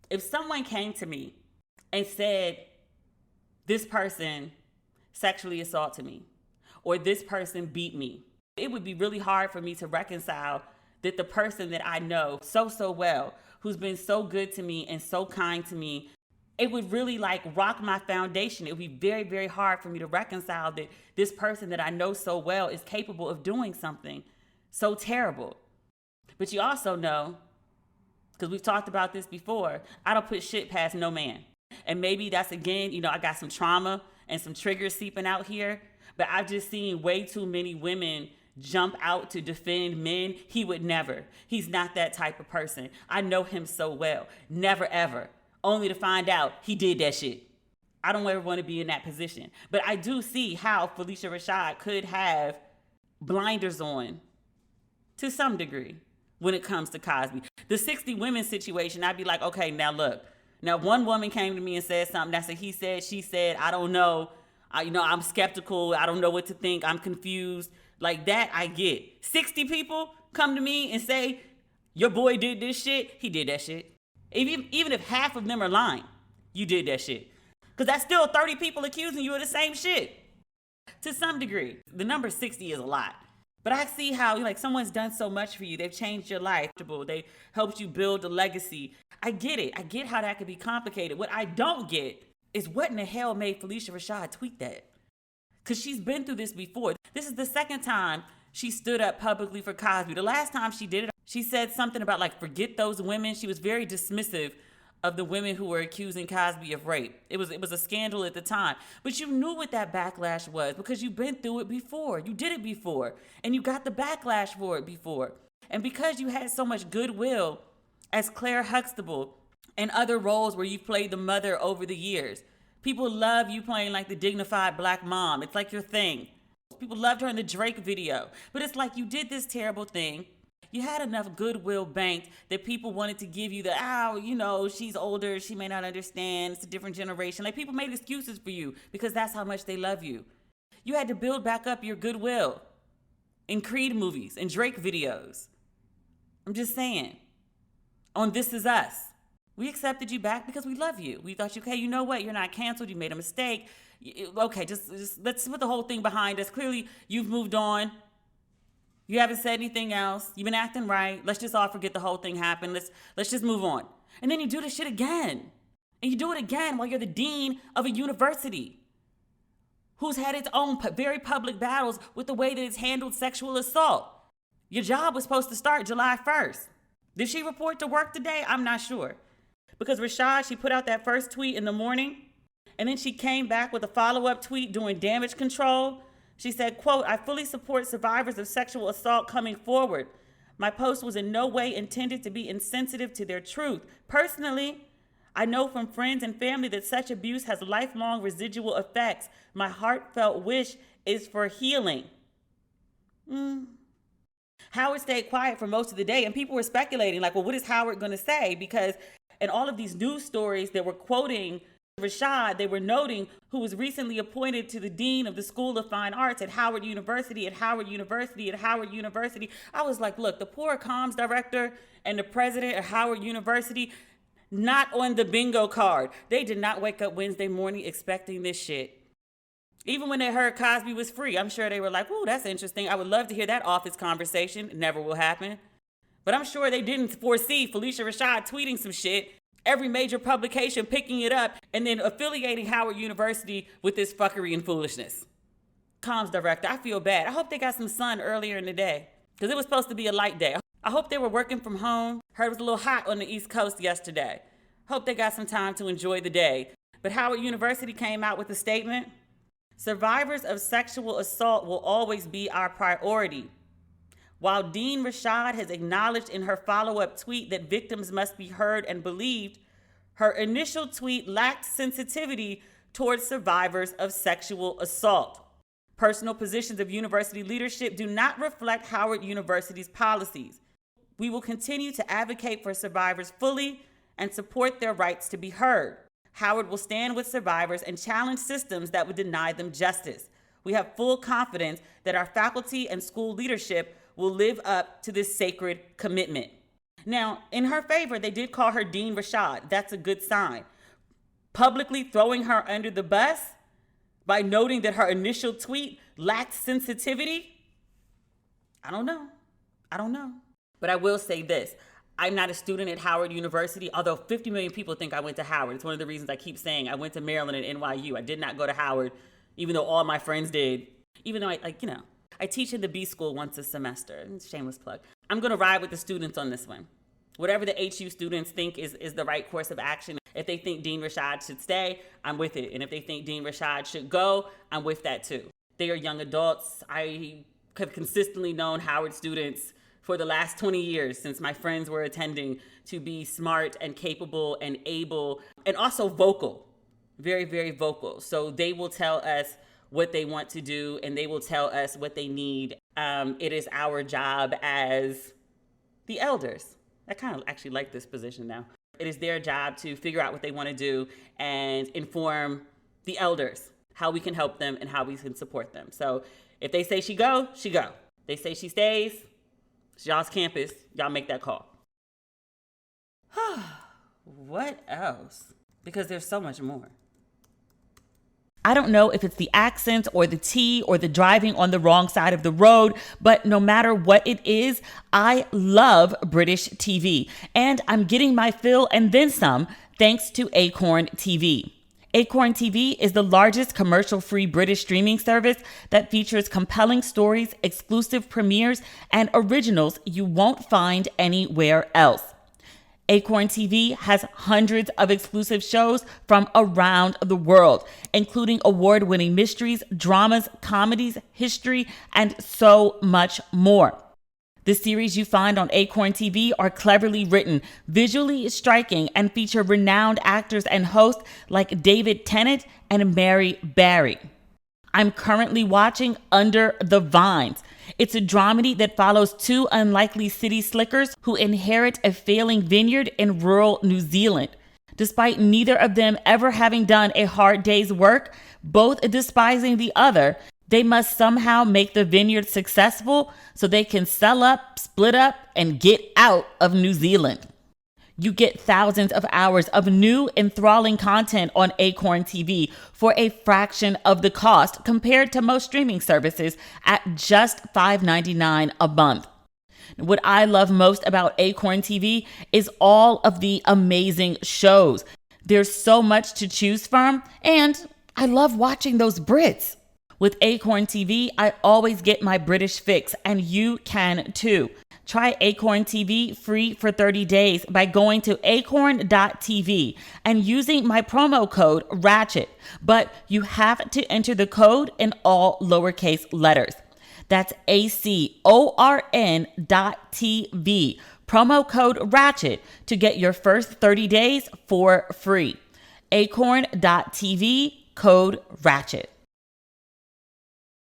If someone came to me and said, this person sexually assaulted me, or this person beat me, it would be really hard for me to reconcile that the person that I know so well, who's been so good to me and so kind to me, it would really like rock my foundation. It would be very, very hard for me to reconcile that this person that I know so well is capable of doing something so terrible. But you also know, because we've talked about this before, I don't put shit past no man. And maybe that's, again, you know, I got some trauma and some triggers seeping out here, but I've just seen way too many women jump out to defend men. He would never. He's not that type of person. I know him so well. Never, ever. Only to find out he did that shit. I don't ever want to be in that position. But I do see how Phylicia Rashad could have blinders on to some degree when it comes to Cosby. The 60 women situation, I'd be like, okay, now look. Now, one woman came to me and said something. That's a he said, she said, I don't know. I'm skeptical. I don't know what to think. I'm confused. Like that, I get. 60 people come to me and say, your boy did this shit. He did that shit. Even if half of them are lying, you did that shit. Because that's still 30 people accusing you of the same shit. To some degree, the number 60 is a lot. But I see how, like, someone's done so much for you. They've changed your life. They helped you build a legacy. I get it. I get how that could be complicated. What I don't get is what in the hell made Phylicia Rashad tweet that? Because she's been through this before. This is the second time she stood up publicly for Cosby. The last time she did it, she said something about, like, forget those women. She was very dismissive of the women who were accusing Cosby of rape. It was a scandal at the time. But you knew what that backlash was because you've been through it before. You did it before. And you got the backlash for it before. And because you had so much goodwill as Claire Huxtable and other roles where you've played the mother over the years, people love you playing like the dignified black mom. It's like your thing. People loved her in the Drake video. But it's like, you did this terrible thing. You had enough goodwill banked that people wanted to give you she's older, she may not understand, it's a different generation. Like, people made excuses for you because that's how much they love you. You had to build back up your goodwill in Creed movies and Drake videos. I'm just saying. On This Is Us, we accepted you back because we love you. We thought, okay, you know what? You're not canceled. You made a mistake. Okay, just let's put the whole thing behind us. Clearly, you've moved on. You haven't said anything else. You've been acting right. Let's just all forget the whole thing happened. Let's just move on. And then you do this shit again. And you do it again while you're the dean of a university who's had its own very public battles with the way that it's handled sexual assault. Your job was supposed to start July 1st. Did she report to work today? I'm not sure. Because Rashad, she put out that first tweet in the morning, and then she came back with a follow-up tweet doing damage control. She said, quote, "I fully support survivors of sexual assault coming forward. My post was in no way intended to be insensitive to their truth. Personally, I know from friends and family that such abuse has lifelong residual effects. My heartfelt wish is for healing." Howard stayed quiet for most of the day, and people were speculating, like, well, what is Howard going to say? Because in all of these news stories that were quoting Rashad, they were noting who was recently appointed to the dean of the School of Fine Arts at Howard University, at Howard University, at Howard University. I was like, look, the poor comms director and the president of Howard University, not on the bingo card. They did not wake up Wednesday morning expecting this shit. Even when they heard Cosby was free, I'm sure they were like, "Ooh, that's interesting. I would love to hear that office conversation." It never will happen. But I'm sure they didn't foresee Phylicia Rashad tweeting some shit, every major publication picking it up, and then affiliating Howard University with this fuckery and foolishness. Comms director, I feel bad. I hope they got some sun earlier in the day, because it was supposed to be a light day. I hope they were working from home. Heard it was a little hot on the East Coast yesterday. Hope they got some time to enjoy the day. But Howard University came out with a statement. "Survivors of sexual assault will always be our priority. While Dean Rashad has acknowledged in her follow-up tweet that victims must be heard and believed, her initial tweet lacked sensitivity towards survivors of sexual assault. Personal positions of university leadership do not reflect Howard University's policies. We will continue to advocate for survivors fully and support their rights to be heard. Howard will stand with survivors and challenge systems that would deny them justice. We have full confidence that our faculty and school leadership will live up to this sacred commitment." Now, in her favor, they did call her Dean Rashad. That's a good sign. Publicly throwing her under the bus by noting that her initial tweet lacked sensitivity? I don't know. But I will say this. I'm not a student at Howard University, although 50 million people think I went to Howard. It's one of the reasons I keep saying I went to Maryland and NYU. I did not go to Howard, even though all my friends did. Even though I teach in the B school once a semester. Shameless plug. I'm going to ride with the students on this one. Whatever the HU students think is the right course of action. If they think Dean Rashad should stay, I'm with it. And if they think Dean Rashad should go, I'm with that too. They are young adults. I have consistently known Howard students for the last 20 years since my friends were attending to be smart and capable and able and also vocal, very, very vocal. So they will tell us what they want to do and they will tell us what they need. It is our job as the elders. I kind of actually like this position now. It is their job to figure out what they want to do and inform the elders how we can help them and how we can support them. So if they say she go, she go. They say she stays, it's y'all's campus. Y'all make that call. What else? Because there's so much more. I don't know if it's the accent or the tea or the driving on the wrong side of the road, but no matter what it is, I love British TV. And I'm getting my fill and then some thanks to Acorn TV. Acorn TV is the largest commercial-free British streaming service that features compelling stories, exclusive premieres, and originals you won't find anywhere else. Acorn TV has hundreds of exclusive shows from around the world, including award-winning mysteries, dramas, comedies, history, and so much more. The series you find on Acorn TV are cleverly written, visually striking, and feature renowned actors and hosts like David Tennant and Mary Berry. I'm currently watching Under the Vines. It's a dramedy that follows two unlikely city slickers who inherit a failing vineyard in rural New Zealand. Despite neither of them ever having done a hard day's work, both despising the other, they must somehow make the vineyard successful so they can sell up, split up, and get out of New Zealand. You get thousands of hours of new, enthralling content on Acorn TV for a fraction of the cost compared to most streaming services at just $5.99 a month. What I love most about Acorn TV is all of the amazing shows. There's so much to choose from, and I love watching those Brits. With Acorn TV, I always get my British fix, and you can too. Try Acorn TV free for 30 days by going to acorn.tv and using my promo code RATCHET, but you have to enter the code in all lowercase letters. That's acorn.tv, promo code RATCHET to get your first 30 days for free. Acorn.tv, code RATCHET.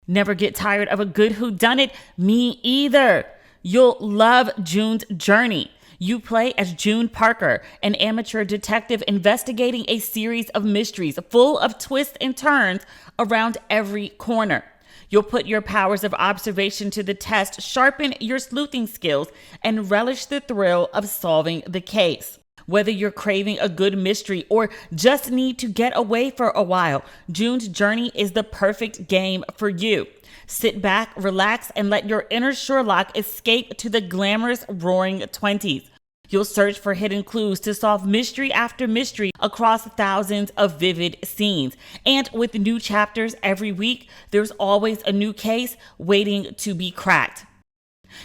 Never get tired of a good whodunit? Me either. You'll love June's journey. You play as June Parker, an amateur detective investigating a series of mysteries full of twists and turns around every corner. You'll put your powers of observation to the test, sharpen your sleuthing skills, and relish the thrill of solving the case. Whether you're craving a good mystery or just need to get away for a while, June's Journey is the perfect game for you. Sit back, relax, and let your inner Sherlock escape to the glamorous roaring 20s. You'll search for hidden clues to solve mystery after mystery across thousands of vivid scenes. And with new chapters every week, there's always a new case waiting to be cracked.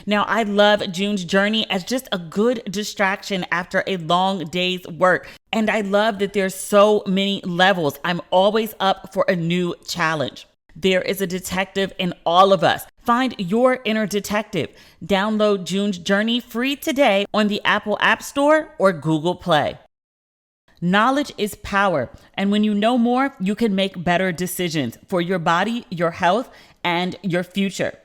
Now, I love June's Journey as just a good distraction after a long day's work. And I love that there's so many levels. I'm always up for a new challenge. There is a detective in all of us. Find your inner detective. Download June's Journey free today on the Apple App Store or Google Play. Knowledge is power, and when you know more, you can make better decisions for your body, your health, and your future.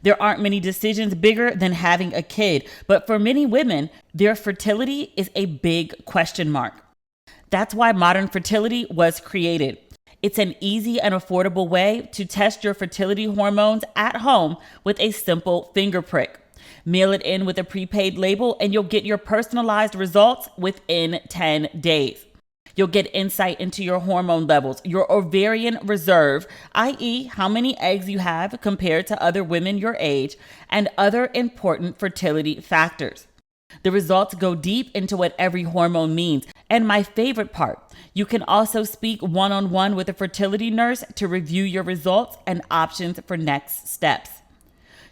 There aren't many decisions bigger than having a kid, but for many women, their fertility is a big question mark. That's why Modern Fertility was created. It's an easy and affordable way to test your fertility hormones at home with a simple finger prick. Mail it in with a prepaid label and you'll get your personalized results within 10 days. You'll get insight into your hormone levels, your ovarian reserve, i.e., how many eggs you have compared to other women your age, and other important fertility factors. The results go deep into what every hormone means. And my favorite part, you can also speak one-on-one with a fertility nurse to review your results and options for next steps.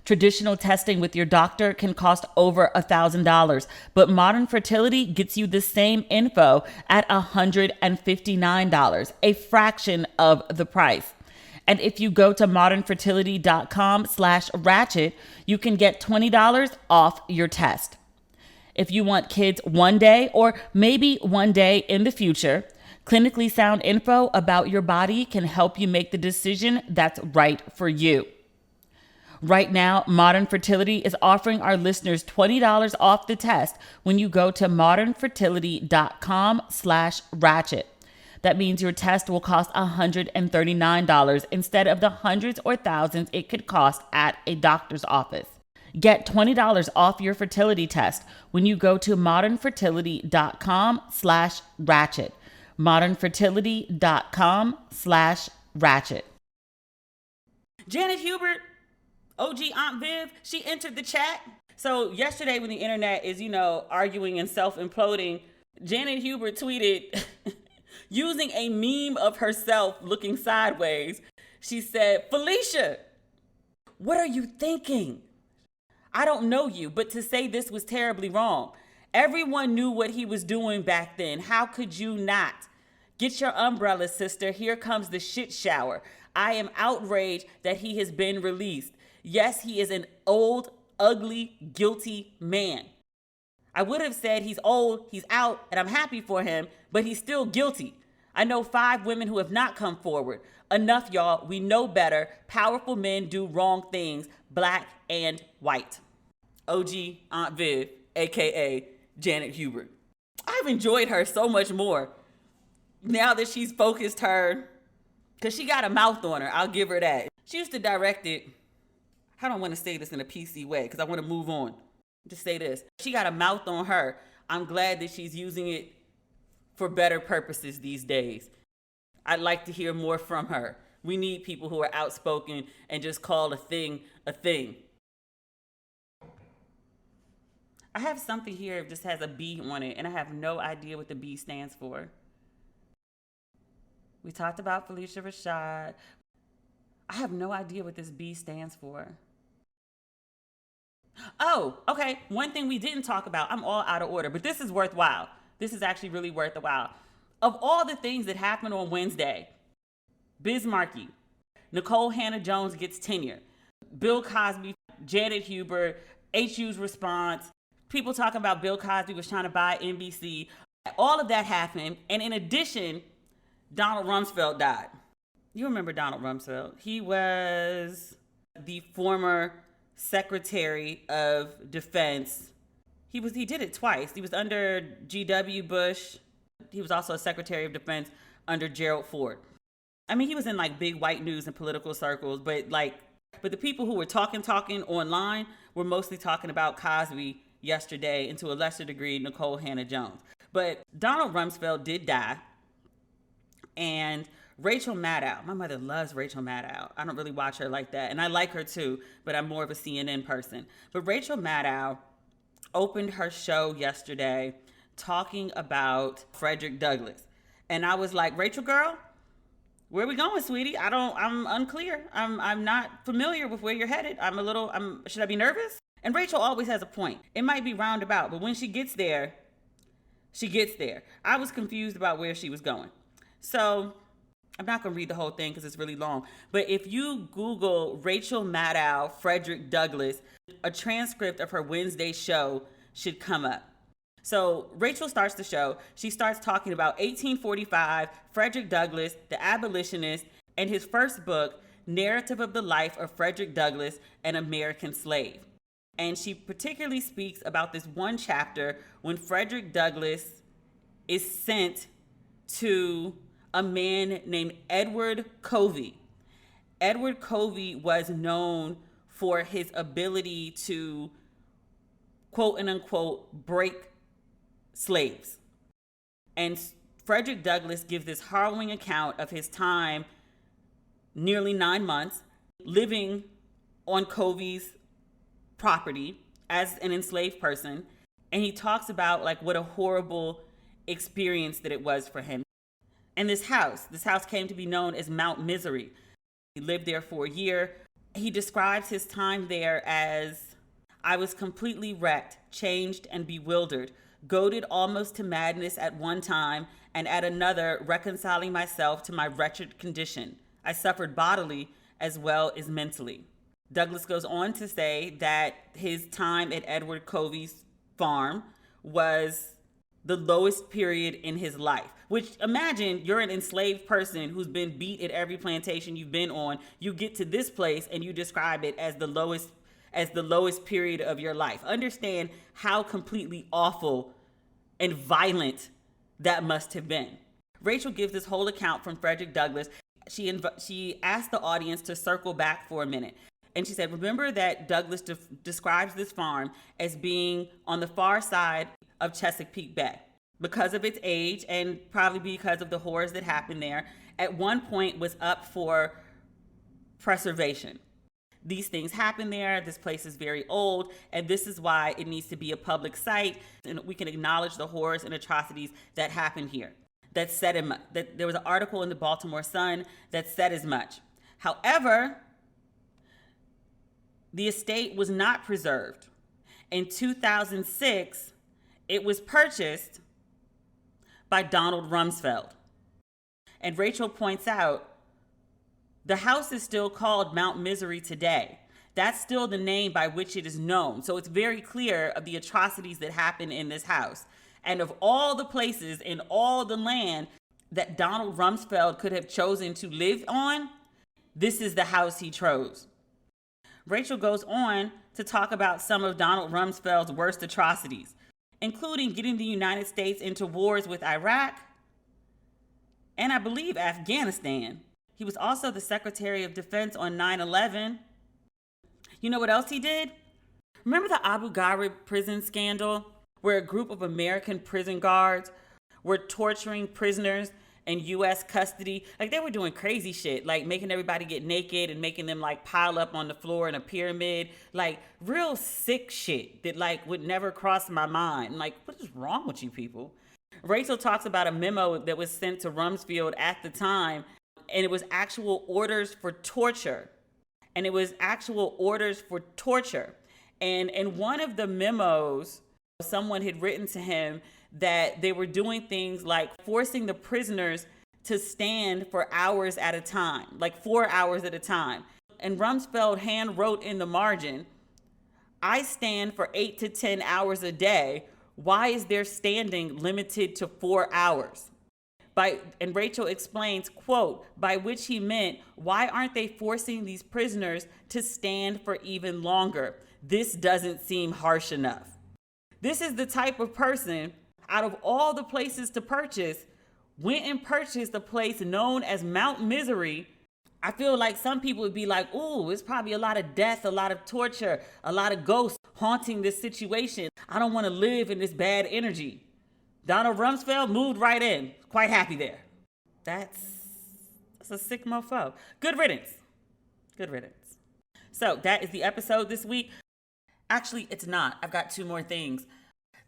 Traditional testing with your doctor can cost over $1,000, but Modern Fertility gets you the same info at $159, a fraction of the price. And if you go to modernfertility.com/ratchet, you can get $20 off your test. If you want kids one day or maybe one day in the future, clinically sound info about your body can help you make the decision that's right for you. Right now, Modern Fertility is offering our listeners $20 off the test when you go to modernfertility.com/ratchet. That means your test will cost $139 instead of the hundreds or thousands it could cost at a doctor's office. Get $20 off your fertility test when you go to modernfertility.com/ratchet. modernfertility.com/ratchet. Janet Hubert, OG Aunt Viv, she entered the chat. So yesterday when the internet is, arguing and self-imploding, Janet Hubert tweeted using a meme of herself looking sideways. She said, "Phylicia, what are you thinking? I don't know you, but to say this was terribly wrong. Everyone knew what he was doing back then. How could you not? Get your umbrella, sister. Here comes the shit shower. I am outraged that he has been released. Yes, he is an old, ugly, guilty man. I would have said he's old, he's out, and I'm happy for him, but he's still guilty. I know 5 women who have not come forward. Enough, y'all. We know better. Powerful men do wrong things, black and white. OG Aunt Viv, aka Janet Hubert. I've enjoyed her so much more now that she's focused her, because she got a mouth on her. I'll give her that. She used to direct it. I don't want to say this in a PC way because I want to move on. Just say this. She got a mouth on her. I'm glad that she's using it for better purposes these days. I'd like to hear more from her. We need people who are outspoken and just call a thing a thing. I have something here that just has a B on it, and I have no idea what the B stands for. We talked about Phylicia Rashad. I have no idea what this B stands for. Oh, okay. One thing we didn't talk about, I'm all out of order, but this is worthwhile. This is actually really worthwhile. Of all the things that happened on Wednesday, Bismarcky, Nikole Hannah Jones gets tenure, Bill Cosby, Janet Hubert, HU's response, people talking about Bill Cosby was trying to buy NBC. All of that happened. And in addition, Donald Rumsfeld died. You remember Donald Rumsfeld? He was the former Secretary of Defense. He did it twice. He was under G.W. Bush. He was also a Secretary of Defense under Gerald Ford. I mean, he was in like big white news and political circles, but the people who were talking online were mostly talking about Cosby yesterday, and to a lesser degree, Nikole Hannah Jones. But Donald Rumsfeld did die. And Rachel Maddow, my mother loves Rachel Maddow. I don't really watch her like that. And I like her too, but I'm more of a CNN person. But Rachel Maddow opened her show yesterday talking about Frederick Douglass. And I was like, Rachel girl, where are we going, sweetie? I'm unclear. I'm not familiar with where you're headed. Should I be nervous? And Rachel always has a point. It might be roundabout, but when she gets there, she gets there. I was confused about where she was going. So I'm not going to read the whole thing because it's really long. But if you Google Rachel Maddow, Frederick Douglass, a transcript of her Wednesday show should come up. So Rachel starts the show. She starts talking about 1845, Frederick Douglass, the abolitionist, and his first book, Narrative of the Life of Frederick Douglass, an American Slave. And she particularly speaks about this one chapter when Frederick Douglass is sent to a man named Edward Covey. Edward Covey was known for his ability to, quote and unquote, break slaves. And Frederick Douglass gives this harrowing account of his time, nearly 9 months, living on Covey's property as an enslaved person. And he talks about like what a horrible experience that it was for him. And this house came to be known as Mount Misery. He lived there for a year. He describes his time there as, I was completely wrecked, changed, and bewildered, goaded almost to madness at one time, and at another reconciling myself to my wretched condition. I suffered bodily as well as mentally. Douglass goes on to say that his time at Edward Covey's farm was the lowest period in his life. Which, imagine you're an enslaved person who's been beat at every plantation you've been on. You get to this place and you describe it as the lowest period of your life. Understand how completely awful and violent that must have been. Rachel gives this whole account from Frederick Douglass. She asked the audience to circle back for a minute. And she said, remember that Douglass describes this farm as being on the far side of Chesapeake Bay. Because of its age and probably because of the horrors that happened there, at one point was up for preservation. These things happen there. This place is very old, and this is why it needs to be a public site, and we can acknowledge the horrors and atrocities that happened here. That there was an article in the Baltimore Sun that said as much. However, the estate was not preserved. In 2006, it was purchased by Donald Rumsfeld. And Rachel points out, the house is still called Mount Misery today. That's still the name by which it is known. So it's very clear of the atrocities that happened in this house. And of all the places in all the land, that Donald Rumsfeld could have chosen to live on, this is the house he chose. Rachel goes on to talk about some of Donald Rumsfeld's worst atrocities, including getting the United States into wars with Iraq and I believe Afghanistan. He was also the Secretary of Defense on 9/11. You know what else he did? Remember the Abu Ghraib prison scandal, where a group of American prison guards were torturing prisoners in U.S. custody? Like, they were doing crazy shit, like making everybody get naked and making them like pile up on the floor in a pyramid, like real sick shit that like would never cross my mind. Like, what is wrong with you people? Rachel talks about a memo that was sent to Rumsfeld at the time, and it was actual orders for torture. And in one of the memos, someone had written to him that they were doing things like forcing the prisoners to stand for hours at a time, like 4 hours at a time. And Rumsfeld hand wrote in the margin, "I stand for 8 to 10 hours a day. Why is their standing limited to 4 hours?" And Rachel explains, quote, by which he meant, why aren't they forcing these prisoners to stand for even longer? This doesn't seem harsh enough. This is the type of person, out of all the places to purchase, went and purchased a place known as Mount Misery. I feel like some people would be like, ooh, it's probably a lot of death, a lot of torture, a lot of ghosts haunting this situation. I don't want to live in this bad energy. Donald Rumsfeld moved right in. Quite happy there. That's a sick mofo. Good riddance. So that is the episode this week. Actually, it's not. I've got 2 more things.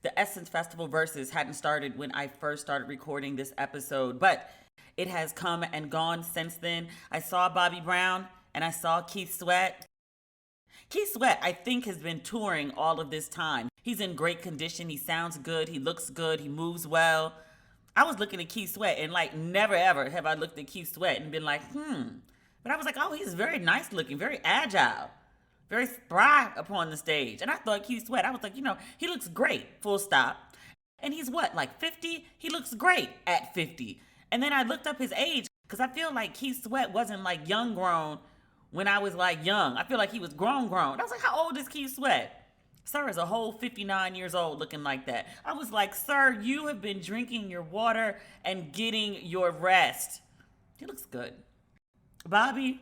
The Essence Festival Verzuz hadn't started when I first started recording this episode, but it has come and gone since then. I saw Bobby Brown and I saw Keith Sweat. Keith Sweat, I think, has been touring all of this time. He's in great condition. He sounds good. He looks good. He moves well. I was looking at Keith Sweat and like never ever have I looked at Keith Sweat and been like, But I was like, oh, he's very nice looking, very agile, very spry upon the stage. And I thought Keith Sweat, I was like, he looks great, full stop. And he's what, like 50? He looks great at 50. And then I looked up his age because I feel like Keith Sweat wasn't like young grown when I was like young. I feel like he was grown. I was like, how old is Keith Sweat? Sir is a whole 59 years old looking like that. I was like, sir, you have been drinking your water and getting your rest. He looks good. Bobby's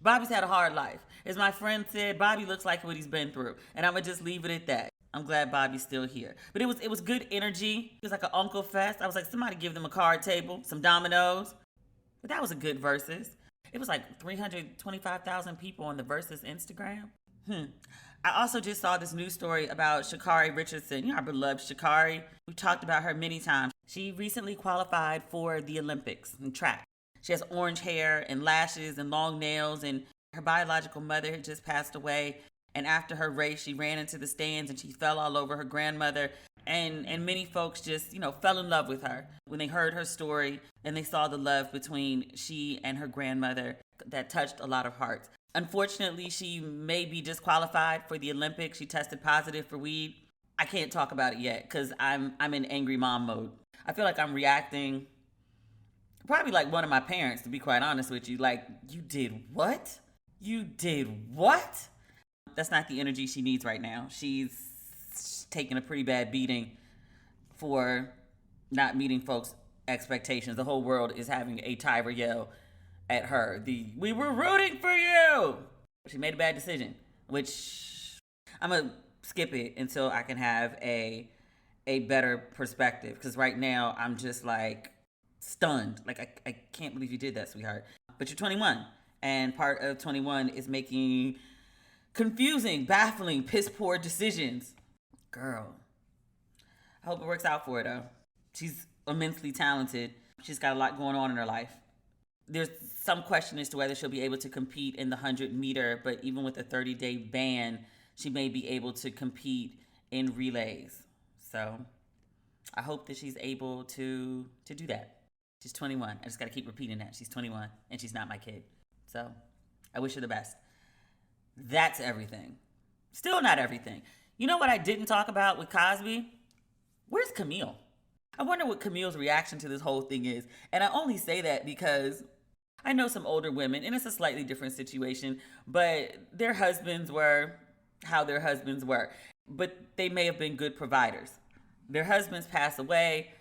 had a hard life. As my friend said, Bobby looks like what he's been through. And I'm going to just leave it at that. I'm glad Bobby's still here. But it was good energy. It was like an Uncle Fest. I was like, somebody give them a card table, some dominoes. But that was a good Verzuz. It was like 325,000 people on the Verzuz Instagram. I also just saw this news story about Sha'Carri Richardson. Our beloved Sha'Carri. We've talked about her many times. She recently qualified for the Olympics in track. She has orange hair and lashes and long nails, and her biological mother had just passed away. And after her race, she ran into the stands and she fell all over her grandmother. And many folks just, fell in love with her when they heard her story and they saw the love between she and her grandmother that touched a lot of hearts. Unfortunately, she may be disqualified for the Olympics. She tested positive for weed. I can't talk about it yet because I'm in angry mom mode. I feel like I'm reacting probably like one of my parents, to be quite honest with you. Like, you did what? You did what? That's not the energy she needs right now. She's taking a pretty bad beating for not meeting folks' expectations. The whole world is having a Tyra yell at her. We were rooting for you. She made a bad decision, which I'm going to skip it until I can have a better perspective. Because right now I'm just like stunned. Like, I can't believe you did that, sweetheart. But you're 21. And part of 21 is making confusing, baffling, piss poor decisions. Girl, I hope it works out for her though. She's immensely talented. She's got a lot going on in her life. There's some question as to whether she'll be able to compete in the 100-meter, but even with a 30-day ban, she may be able to compete in relays. So I hope that she's able to do that. She's 21. I just got to keep repeating that. She's 21 and she's not my kid. So I wish her the best. That's everything. Still not everything. You know what I didn't talk about with Cosby? Where's Camille? I wonder what Camille's reaction to this whole thing is. And I only say that because I know some older women, and it's a slightly different situation, but their husbands were how their husbands were. But they may have been good providers. Their husbands pass away.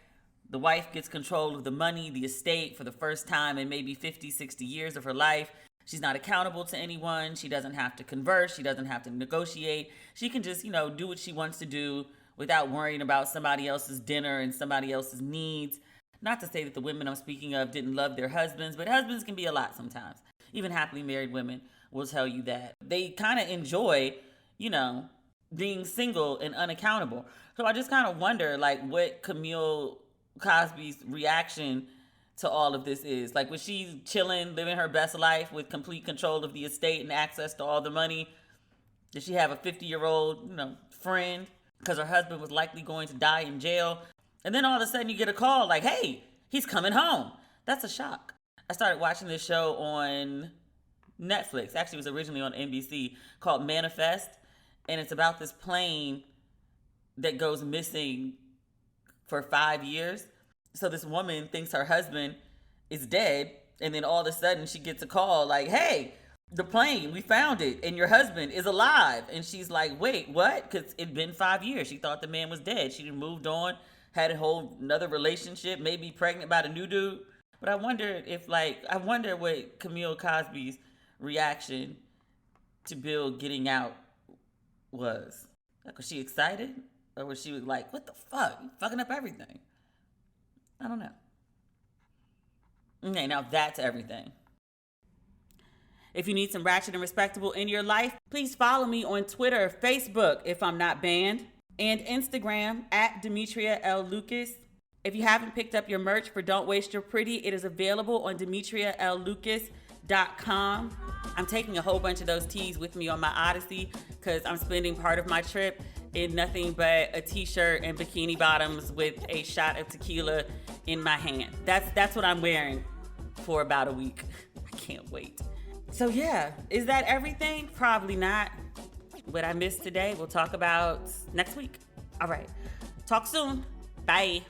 The wife gets control of the money, the estate for the first time in maybe 50, 60 years of her life. She's not accountable to anyone. She doesn't have to converse. She doesn't have to negotiate. She can just, do what she wants to do without worrying about somebody else's dinner and somebody else's needs. Not to say that the women I'm speaking of didn't love their husbands, but husbands can be a lot sometimes. Even happily married women will tell you that. They kind of enjoy, being single and unaccountable. So I just kind of wonder, what Camille Cosby's reaction to all of this is. Was she chilling, living her best life with complete control of the estate and access to all the money? Did she have a 50-year-old, friend? Because her husband was likely going to die in jail. And then all of a sudden you get a call hey, he's coming home. That's a shock. I started watching this show on Netflix. Actually, it was originally on NBC, called Manifest. And it's about this plane that goes missing for 5 years. So this woman thinks her husband is dead. And then all of a sudden she gets a call hey, the plane, we found it, and your husband is alive. And she's like, wait, what? Because it'd been 5 years. She thought the man was dead. She'd moved on, had a whole another relationship, maybe pregnant by the new dude. But I wonder I wonder what Camille Cosby's reaction to Bill getting out was. Was she excited? Or was she like, what the fuck? You fucking up everything. I don't know. Okay, now that's everything. If you need some Ratchet and Respectable in your life, please follow me on Twitter, Facebook, if I'm not banned, and Instagram at demetriallucas. If you haven't picked up your merch for Don't Waste Your Pretty, it is available on demetriallucas.com. I'm taking a whole bunch of those tees with me on my Odyssey because I'm spending part of my trip in nothing but a t-shirt and bikini bottoms with a shot of tequila in my hand. That's what I'm wearing for about a week. I can't wait. So yeah, is that everything? Probably not. What I missed today, we'll talk about next week. All right. Talk soon. Bye.